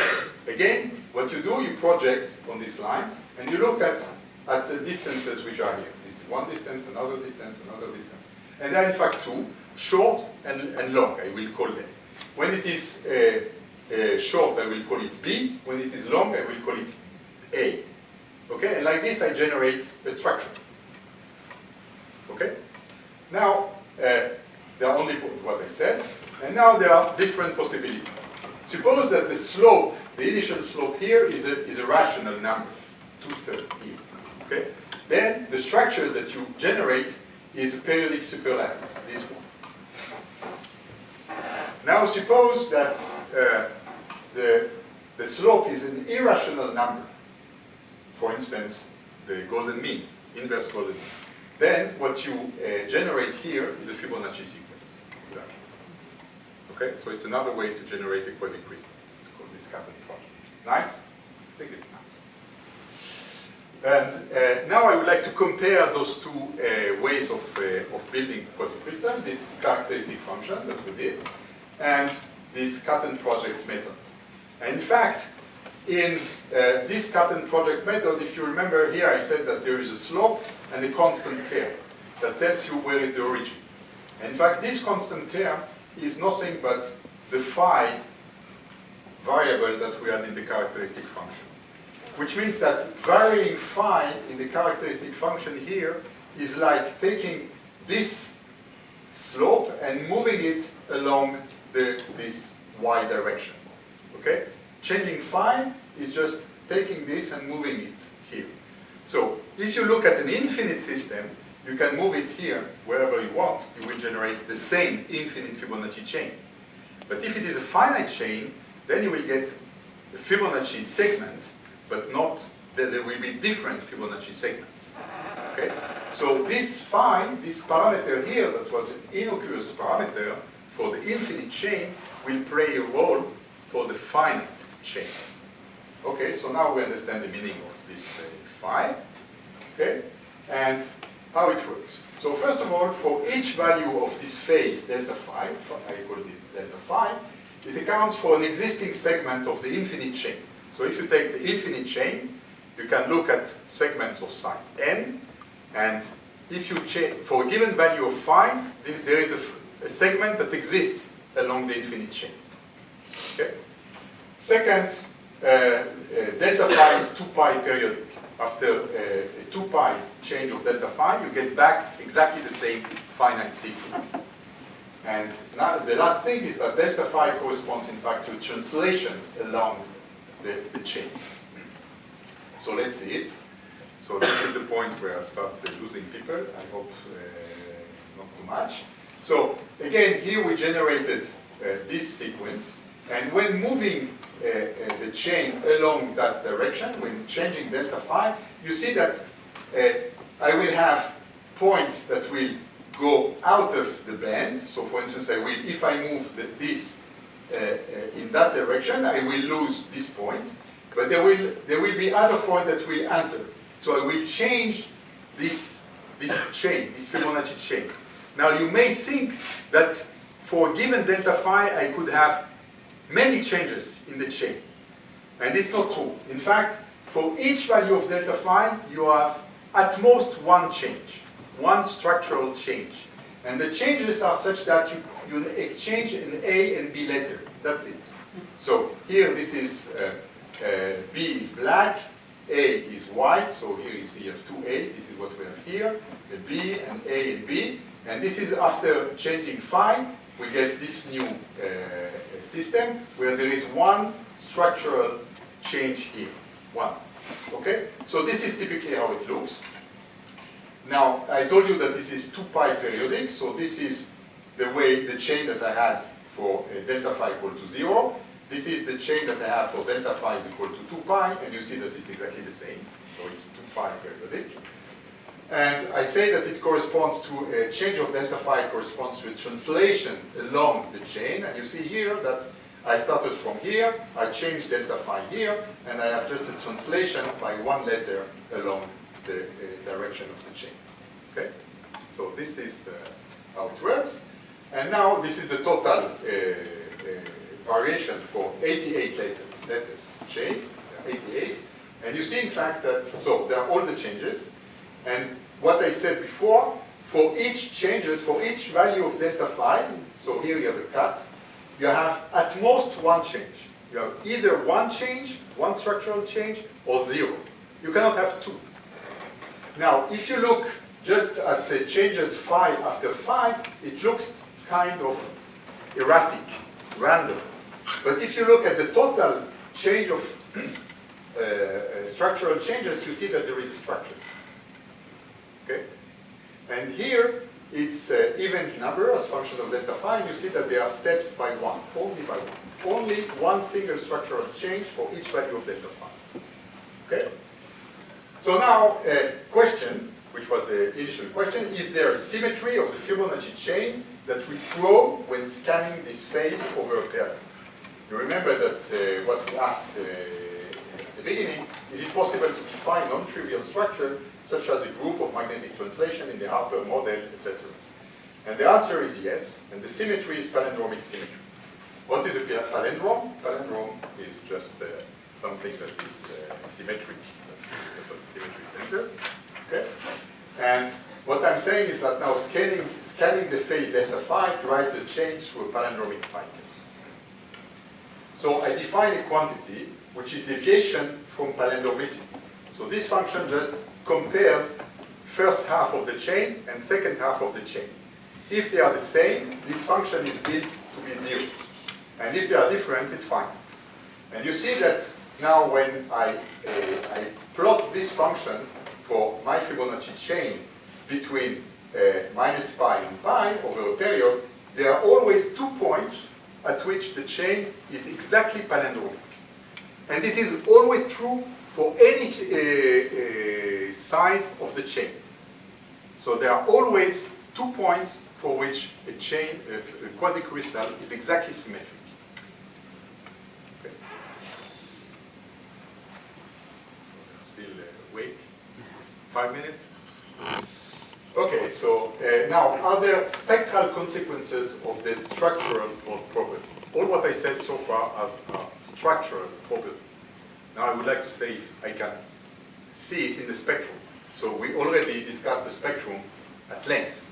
Again, what you do, you project on this line, and you look at the distances which are here. This is one distance, another distance, another distance. And there are in fact two, short and long, I will call them. When it is short, I will call it B. When it is long, I will call it A. Okay, and like this I generate a structure. Okay? Now, there are only what I said, and now there are different possibilities. Suppose that the slope, the initial slope here is a rational number, 2/3 here. Okay? Then the structure that you generate is a periodic superlattice, this one. Now suppose that the slope is an irrational number. For instance, the golden mean, inverse golden mean. Then what you generate here is a Fibonacci sequence. Exactly. Okay, so it's another way to generate a quasicrystal. It's called this cut and project. Nice? I think it's nice. And now I would like to compare those two ways of building quasicrystal, this characteristic function that we did, and this cut and project method. And in fact, in this cut and project method, if you remember here, I said that there is a slope and a constant term that tells you where is the origin. And in fact, this constant term is nothing but the phi variable that we had in the characteristic function. Which means that varying phi in the characteristic function here is like taking this slope and moving it along this y direction. Okay? Changing phi is just taking this and moving it here. So if you look at an infinite system, you can move it here wherever you want. You will generate the same infinite Fibonacci chain. But if it is a finite chain, then you will get a Fibonacci segment, but not that there will be different Fibonacci segments. Okay? So this phi, this parameter here, that was an innocuous parameter for the infinite chain, will play a role for the finite chain. Okay, so now we understand the meaning of this phi. Okay, and how it works. So first of all, for each value of this phase, delta phi, I call it delta phi, it accounts for an existing segment of the infinite chain. So if you take the infinite chain, you can look at segments of size n, and if you for a given value of phi, there is a segment that exists along the infinite chain. Okay. Second, delta phi is 2 pi periodic. After a 2 pi change of delta phi, you get back exactly the same finite sequence. And now the last thing is that delta phi corresponds in fact to a translation along the chain. So let's see it. So this is the point where I start losing people. I hope not too much. So again, here we generated this sequence. And when moving the chain along that direction, when changing delta phi, you see that I will have points that will go out of the band. So for instance, if I move this in that direction, I will lose this point. But there will be other points that will enter. So I will change this chain, this Fibonacci chain. Now you may think that for a given delta phi, I could have many changes in the chain. And it's not true. In fact, for each value of delta phi, you have at most one change, one structural change. And the changes are such that you exchange an A and B letter. That's it. So here this is B is black, A is white. So here you see you have two A. This is what we have here. The B and A and B. And this is after changing phi, we get this new system where there is one structural change here. One. Okay? So this is typically how it looks. Now, I told you that this is 2 pi periodic, so this is the chain that I had for delta phi equal to 0. This is the chain that I have for delta phi is equal to 2 pi, and you see that it's exactly the same. So it's 2 pi periodic. And I say that it corresponds to a change of delta phi corresponds to a translation along the chain. And you see here that I started from here, I changed delta phi here, and I have just a translation by one letter along the direction of the chain. Okay? So this is how it works. And now this is the total variation for 88 letters chain, 88. And you see in fact that, so there are all the changes. And what I said before, for each changes, for each value of delta phi, so here you have a cut, you have at most one change. You have either one change, one structural change, or 0. You cannot have 2. Now, if you look just at the changes phi after phi, it looks kind of erratic, random. But if you look at the total change of structural changes, you see that there is a structure. Okay? And here, it's even number as function of delta phi, and you see that there are steps by one, only by one. Only one single structural change for each value of delta phi. Okay? So now, question, which was the initial question, is there symmetry of the Fibonacci chain that we grow when scanning this phase over a period? You remember that what we asked at the beginning, is it possible to define non-trivial structure such as a group of magnetic translation in the Harper model, etc.? And the answer is yes, and the symmetry is palindromic symmetry. What is a palindrome? Palindrome is just something that is symmetric, that was symmetry center. Okay? And what I'm saying is that now scanning the phase delta phi drives the change through a palindromic cycle. So I define a quantity which is deviation from palindromicity. So this function just compares first half of the chain and second half of the chain. If they are the same, this function is built to be 0. And if they are different, it's fine. And you see that now when I plot this function for my Fibonacci chain between minus pi and pi over a period, there are always 2 points at which the chain is exactly palindromic. And this is always true for any size of the chain. So there are always 2 points for which a chain, a quasicrystal, is exactly symmetric. Okay. Still awake? 5 minutes? Okay, so now, are there spectral consequences of the structural properties? All what I said so far are structural properties. Now I would like to say if I can see it in the spectrum. So we already discussed the spectrum at length.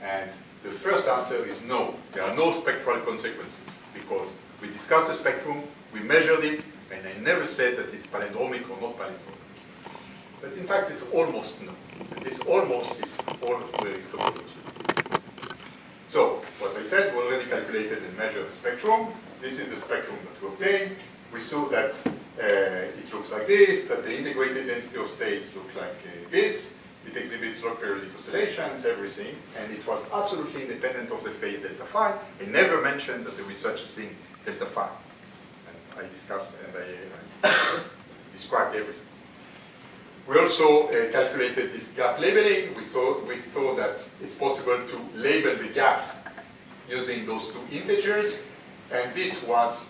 And the first answer is no. There are no spectral consequences because we discussed the spectrum, we measured it, and I never said that it's palindromic or not palindromic. But in fact, it's almost no. And this almost is all where is topology. So, what I said, we already calculated and measured the spectrum. This is the spectrum that we obtained. We saw that it looks like this, that the integrated density of states look like this. It exhibits log periodic oscillations, everything, and it was absolutely independent of the phase delta phi. I never mentioned that there is such a thing, delta phi. And I discussed and I described everything. we also calculated this gap labeling. We thought that it's possible to label the gaps using those two integers, and this was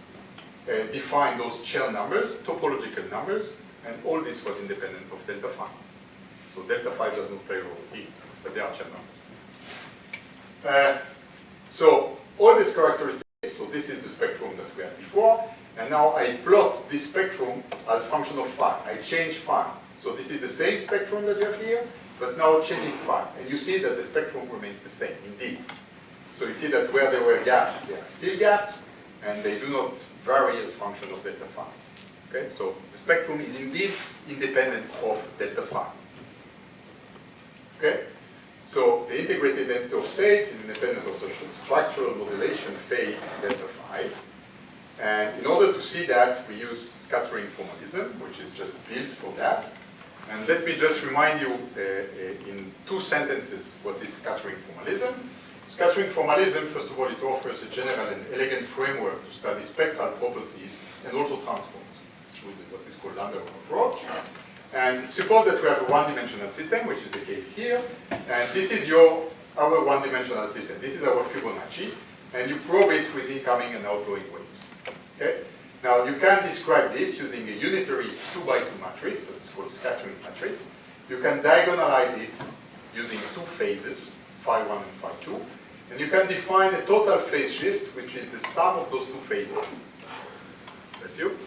define those Chern numbers, topological numbers, and all this was independent of delta phi. So delta phi does not play a role here, but they are Chern numbers. So all these characteristics, so this is the spectrum that we had before, and now I plot this spectrum as a function of phi. I change phi. So this is the same spectrum that you have here, but now changing phi. And you see that the spectrum remains the same, indeed. So you see that where there were gaps, there are still gaps, and they do not vary as a function of delta phi. Okay, so the spectrum is indeed independent of delta phi. Okay, so the integrated density of states is independent of the structural modulation phase delta phi. And in order to see that, we use scattering formalism, which is just built for that. And let me just remind you in 2 sentences what is scattering formalism. Scattering formalism, first of all, it offers a general and elegant framework to study spectral properties and also transforms through what is called Landauer approach. And suppose that we have a one-dimensional system, which is the case here, and this is our one-dimensional system. This is our Fibonacci, and you probe it with incoming and outgoing waves. Okay? Now, you can describe this using a unitary 2x2 matrix, that's called scattering matrix. You can diagonalize it using 2 phases, phi 1 and phi 2, and you can define a total phase shift, which is the sum of those 2 phases. Bless you.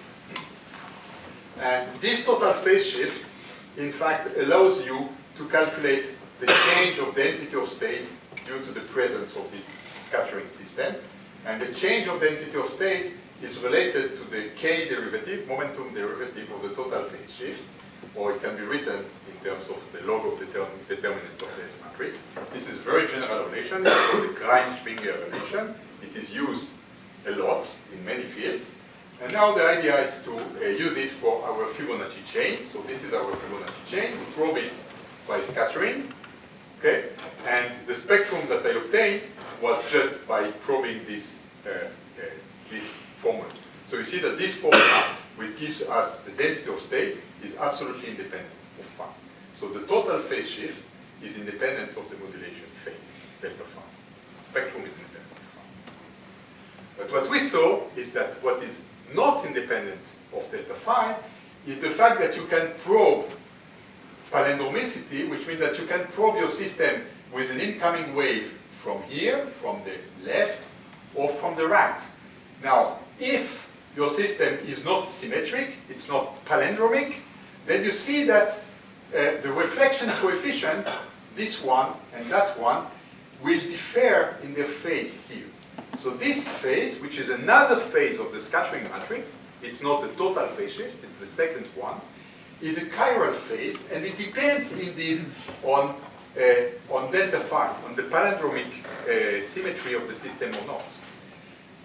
And this total phase shift, in fact, allows you to calculate the change of density of state due to the presence of this scattering system. And the change of density of state is related to the k derivative, momentum derivative of the total phase shift, or it can be written in terms of the log of the determinant of the S matrix. This is a very general relation, it's called the Klein-Schwinger relation. It is used a lot in many fields. And now the idea is to use it for our Fibonacci chain. So this is our Fibonacci chain. We probe it by scattering. Okay? And the spectrum that I obtained was just by probing this formula. So you see that this formula, which gives us the density of state, is absolutely independent of phi. So the total phase shift is independent of the modulation phase, delta phi. Spectrum is independent of phi. But what we saw is that what is not independent of delta phi is the fact that you can probe palindromicity, which means that you can probe your system with an incoming wave from here, from the left, or from the right. Now, if your system is not symmetric, it's not palindromic, then you see that the reflection coefficient, this one and that one, will differ in their phase here. So this phase, which is another phase of the scattering matrix, it's not the total phase shift, it's the second one, is a chiral phase, and it depends indeed on delta phi, on the palindromic symmetry of the system or not.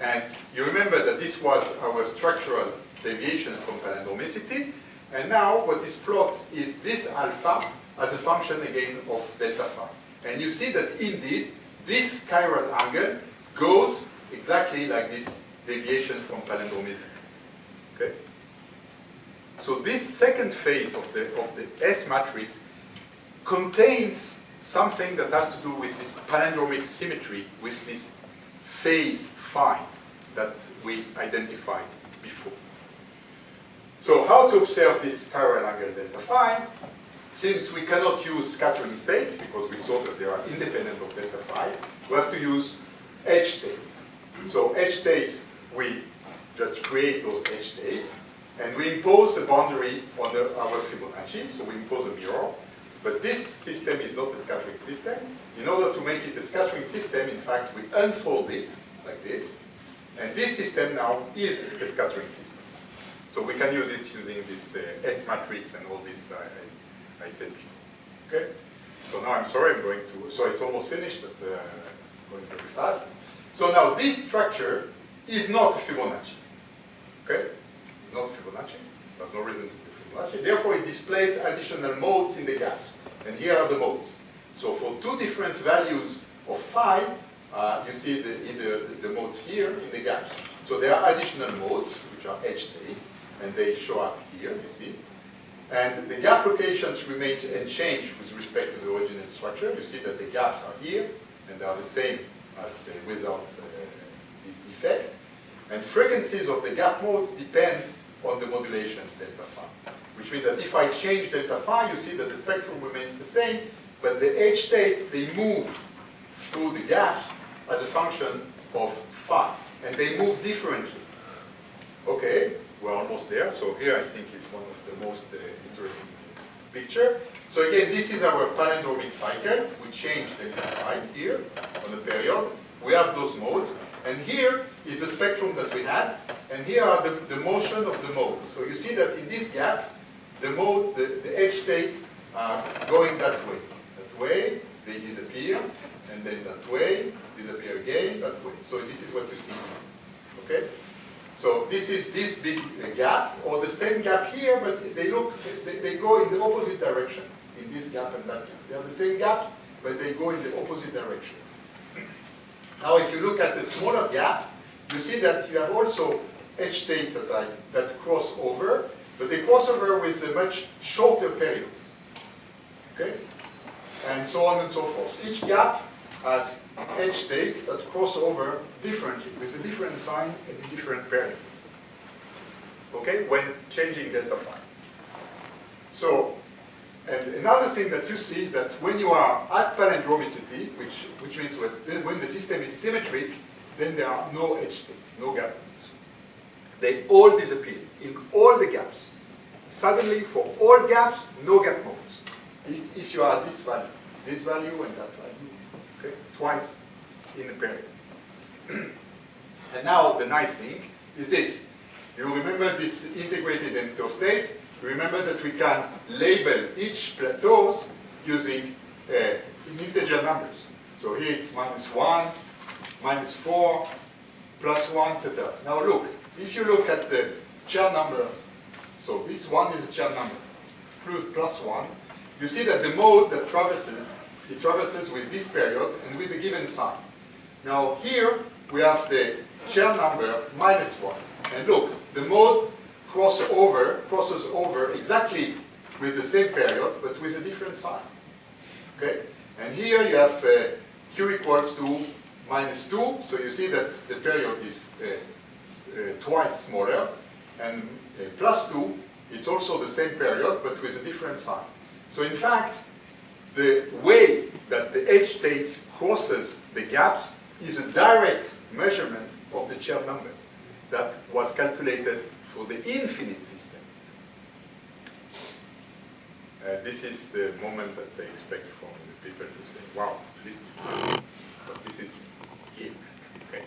And you remember that this was our structural deviation from palindromicity, and now what is plotted is this alpha as a function again of delta phi. And you see that indeed this chiral angle goes exactly like this deviation from palindromicity. Okay? So this second phase of the S matrix contains something that has to do with this palindromic symmetry, with this phase phi that we identified before. So how to observe this chiral angle delta phi? Since we cannot use scattering states, because we saw that they are independent of delta phi, we have to use edge states. So edge states, we just create those edge states, and we impose a boundary on our Fibonacci, so we impose a mirror. But this system is not a scattering system. In order to make it a scattering system, in fact, we unfold it like this, and this system now is a scattering system. So we can use it using this S matrix and all this I said before. Okay? So now I'm sorry, I'm going to, so it's almost finished, but going very fast. So now this structure is not a Fibonacci. Okay? It's not a Fibonacci. There's no reason to be Fibonacci. Therefore, it displays additional modes in the gaps. And here are the modes. So for 2 different values of phi, you see the modes here in the gaps. So there are additional modes, which are edge states, and they show up here, you see. And the gap locations remain unchanged with respect to the original structure. You see that the gaps are here, and they are the same as without this effect. And frequencies of the gap modes depend on the modulation delta phi, which means that if I change delta phi, you see that the spectrum remains the same, but the edge states, they move through the gaps as a function of phi, and they move differently. Okay, we're almost there. So here I think is one of the most interesting picture. So again, this is our palindromic cycle. We change delta phi here on the period. We have those modes. And here is the spectrum that we had. And here are the motion of the modes. So you see that in this gap, the mode, the edge states are going that way. That way, they disappear. And then that way, disappear again, that way. So this is what you see here. Okay? So this is this big gap, or the same gap here, but they go in the opposite direction, in this gap and that gap. They are the same gaps, but they go in the opposite direction. Now if you look at the smaller gap, you see that you have also edge states that cross over, but they cross over with a much shorter period. Okay? And so on and so forth. Each gap has edge states that cross over differently, with a different sign and a different period. Okay, when changing delta phi. So, and another thing that you see is that when you are at palindromicity, which means when the system is symmetric, then there are no edge states, no gap modes. They all disappear in all the gaps. Suddenly, for all gaps, no gap modes. If you are at this value and that value. Okay? Twice in the period. And now the nice thing is this. You remember this integrated density of states. Remember that we can label each plateaus using integer numbers. So here it's -1, -4, +1, etc. Now look, if you look at the Chern number, so this one is a Chern number, +1, you see that the mode that it traverses with this period and with a given sign. Now here we have the Chern number -1. And look, the mode crosses over exactly with the same period, but with a different sign. Okay? And here you have Q equals to -2, so you see that the period is twice smaller. And +2, it's also the same period, but with a different sign. So in fact, the way that the edge state crosses the gaps is a direct measurement of the Chern number that was calculated for the infinite system. This is the moment that I expect from the people to say, wow, this is key. Okay.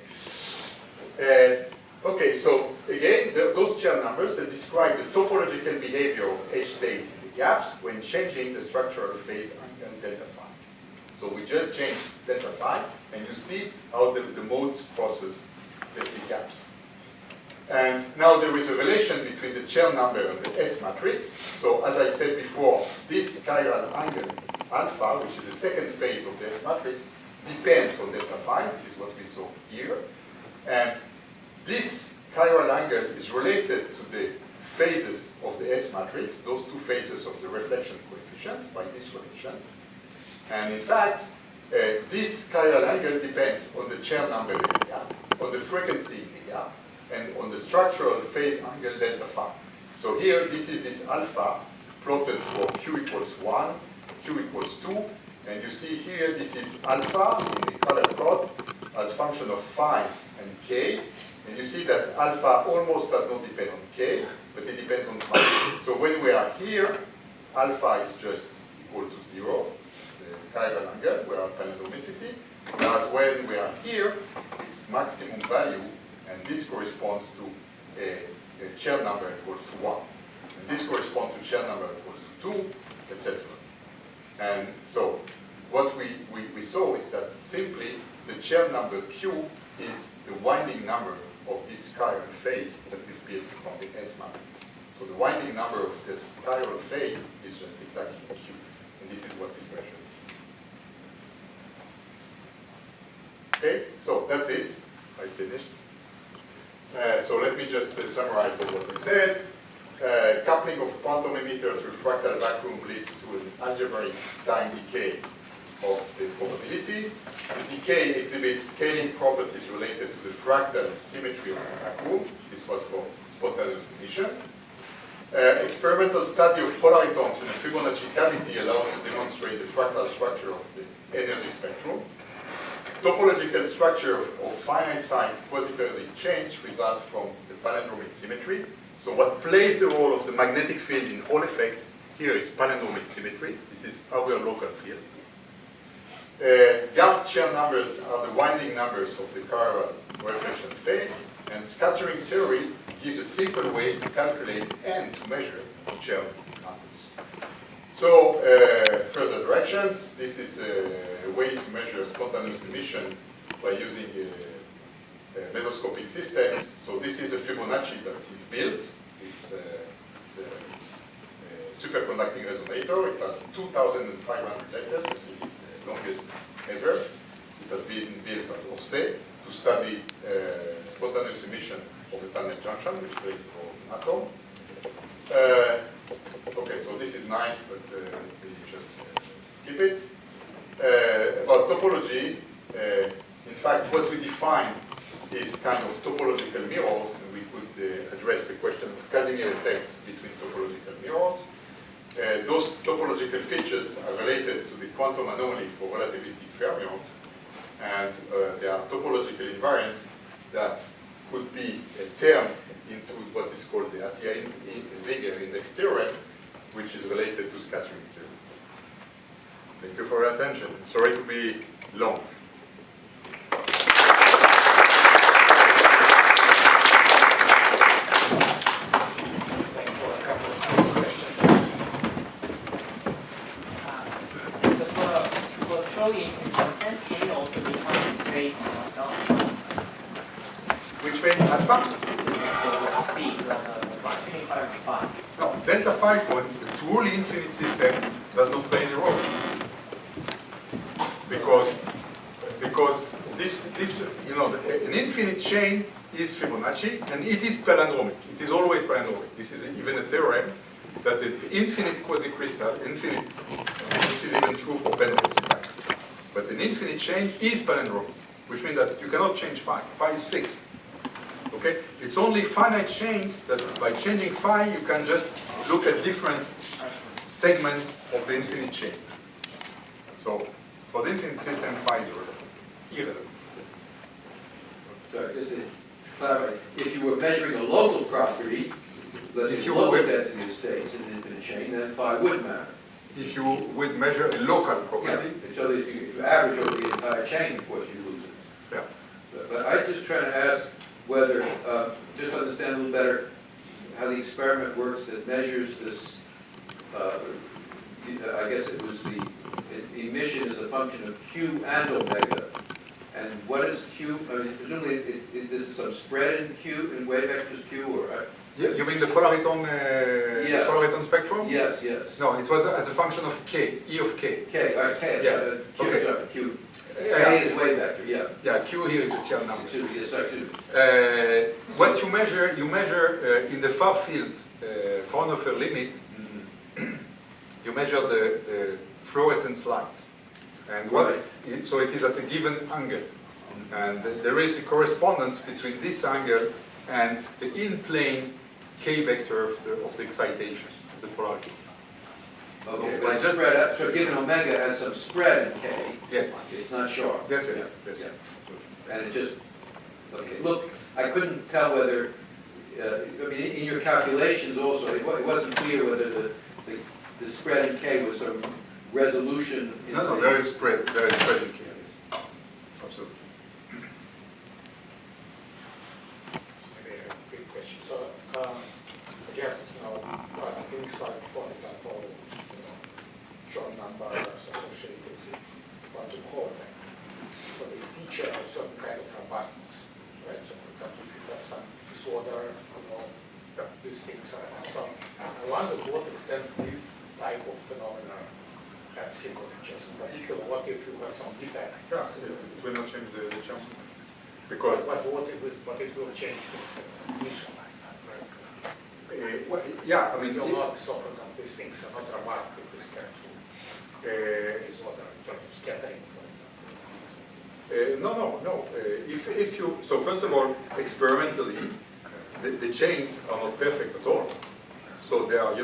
Okay, so again, those Chern numbers that describe the topological behavior of edge states in the gaps when changing the structural phase angle delta phi. So we just changed delta phi, and you see how the modes crosses the gaps. And now there is a relation between the Chern number and the S matrix. So as I said before, this chiral angle alpha, which is the second phase of the S matrix, depends on delta phi. This is what we saw here. And this chiral angle is related to the phases of the S matrix, those two phases of the reflection coefficient, by this relation. And in fact, this chiral angle depends on the Chern number in the gap, on the frequency in the gap, and on the structural phase angle delta phi. So here, this is this alpha plotted for Q equals 1, Q equals 2, and you see here, this is alpha in the color code as function of phi and k. And you see that alpha almost does not depend on k, but it depends on phi. So when we are here, alpha is just equal to 0, the chiral angle, we are at palindromicity. Whereas when we are here, it's maximum value, and this corresponds to a Chern number equals to 1. And this corresponds to Chern number equals to 2, etc. And so what we saw is that simply the Chern number Q is the winding number of this chiral phase that is built from the S matrix. So the winding number of this chiral phase is just exactly Q. And this is what is measured. Okay, so that's it. I finished. So let me just summarize what we said. coupling of a quantum emitter to a fractal vacuum leads to an algebraic time decay of the probability. The decay exhibits scaling properties related to the fractal symmetry of the vacuum. This was for spontaneous emission. Experimental study of polaritons in a Fibonacci cavity allowed to demonstrate the fractal structure of the energy spectrum. Topological structure of finite size quasicrystal chains results from the palindromic symmetry. So what plays the role of the magnetic field in Hall effect here is palindromic symmetry. This is our local field. Chern numbers are the winding numbers of the chiral reflection phase, and scattering theory gives a simple way to calculate and to measure Chern numbers. So further directions. This is a way to measure spontaneous emission by using mesoscopic systems. So this is a Fibonacci that is built. It's a superconducting resonator. It has 2,500 letters. It's the longest ever. It has been built at Orsay to study spontaneous emission of a tunnel junction, which plays for an atom. Okay, so this is nice, but we just skip it. About topology, in fact, what we define is kind of topological mirrors, and we could address the question of Casimir effect between topological mirrors. Those topological features are related to the quantum anomaly for relativistic fermions, and there are topological invariants that could be termed into what is called the Atiyah-Zinger index theorem, which is related to scattering theory. Thank you for your attention. Sorry to be long. Which phase is alpha? No, delta phi for a truly infinite system does not play any role. Because this an infinite chain is Fibonacci, and it is palindromic. It is always palindromic. This is even a theorem that the infinite quasicrystal, infinite, this is even true for penrods. But an infinite chain is palindromic, which means that you cannot change phi. Phi is fixed. Okay? It's only finite chains that by changing phi, you can just look at different segments of the infinite chain. So for the infinite system, phi is irrelevant. Sorry, just to clarify, if you were measuring a local property, let's If say you local would- density of states in an infinite chain, then phi would matter. If you would measure a local Yeah, property, so that if you average over the entire chain, of course, you lose it. yeah. But I'm just trying to ask whether, just to understand a little better how the experiment works that measures this, I guess it was the emission as a function of Q and omega. And what is Q? I mean, presumably this is some spread in Q, in wave vectors Q, or? You mean the polariton, Yeah. polariton spectrum? Yes, yes. No, it was as a function of K, E of K. K, all right, K, Yeah, Q, okay. sorry, Q. Yeah. K is wave vector, yeah. Yeah, Q here is a Chern number. Excuse me, yes, sorry, excuse me. What you measure in the far field, Fraunhofer limit, you measure the fluorescence light. And so it is at a given angle. And there is a correspondence between this angle and the in-plane K vector of the excitation, of the polarity. Okay, So but I it's just- spread out, so given omega has some spread in K. Yes. It's not sharp. Yes, yes, yes. Yeah. And it just, okay, look, I couldn't tell whether, I mean, in your calculations also, it wasn't clear whether the spread in K was some resolution in No, the... there is spread in K. Yes. Absolutely. Maybe a quick question. So, I guess, things like, for example, Chern numbers associated with quantum Hall effect. So they feature a certain kind of robustness, right? So, for example, if you have some disorder, these things are. So, I wonder to what extent this type of phenomena have signatures. In particular, what if you have some defect? Yeah, it will not change the chance. Because But what it will change the initial lifetime, right? Well, yeah, I mean, You're not, so for example, these things are not robust with respect to disorder in terms of scattering. no. If you, so first of all, experimentally, the chains are not perfect at all. So they are,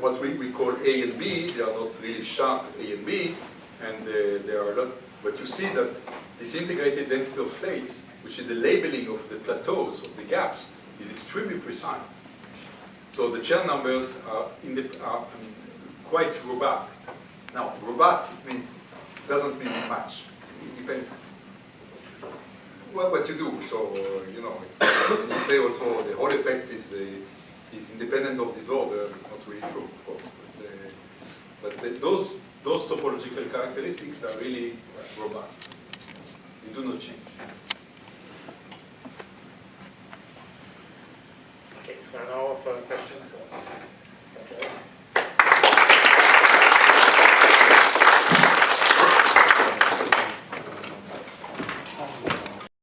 what we call A and B, they are not really sharp A and B, and there are a lot, but you see that this integrated density of states, which is the labeling of the plateaus, of the gaps, is extremely precise. So the Chern numbers are, quite robust. Now, robust doesn't mean much. It depends what you do. So, when you say also the Hall effect is independent of disorder, it's not really true, of course. But those topological characteristics are really robust. They do not change. Okay, so now for questions. Okay.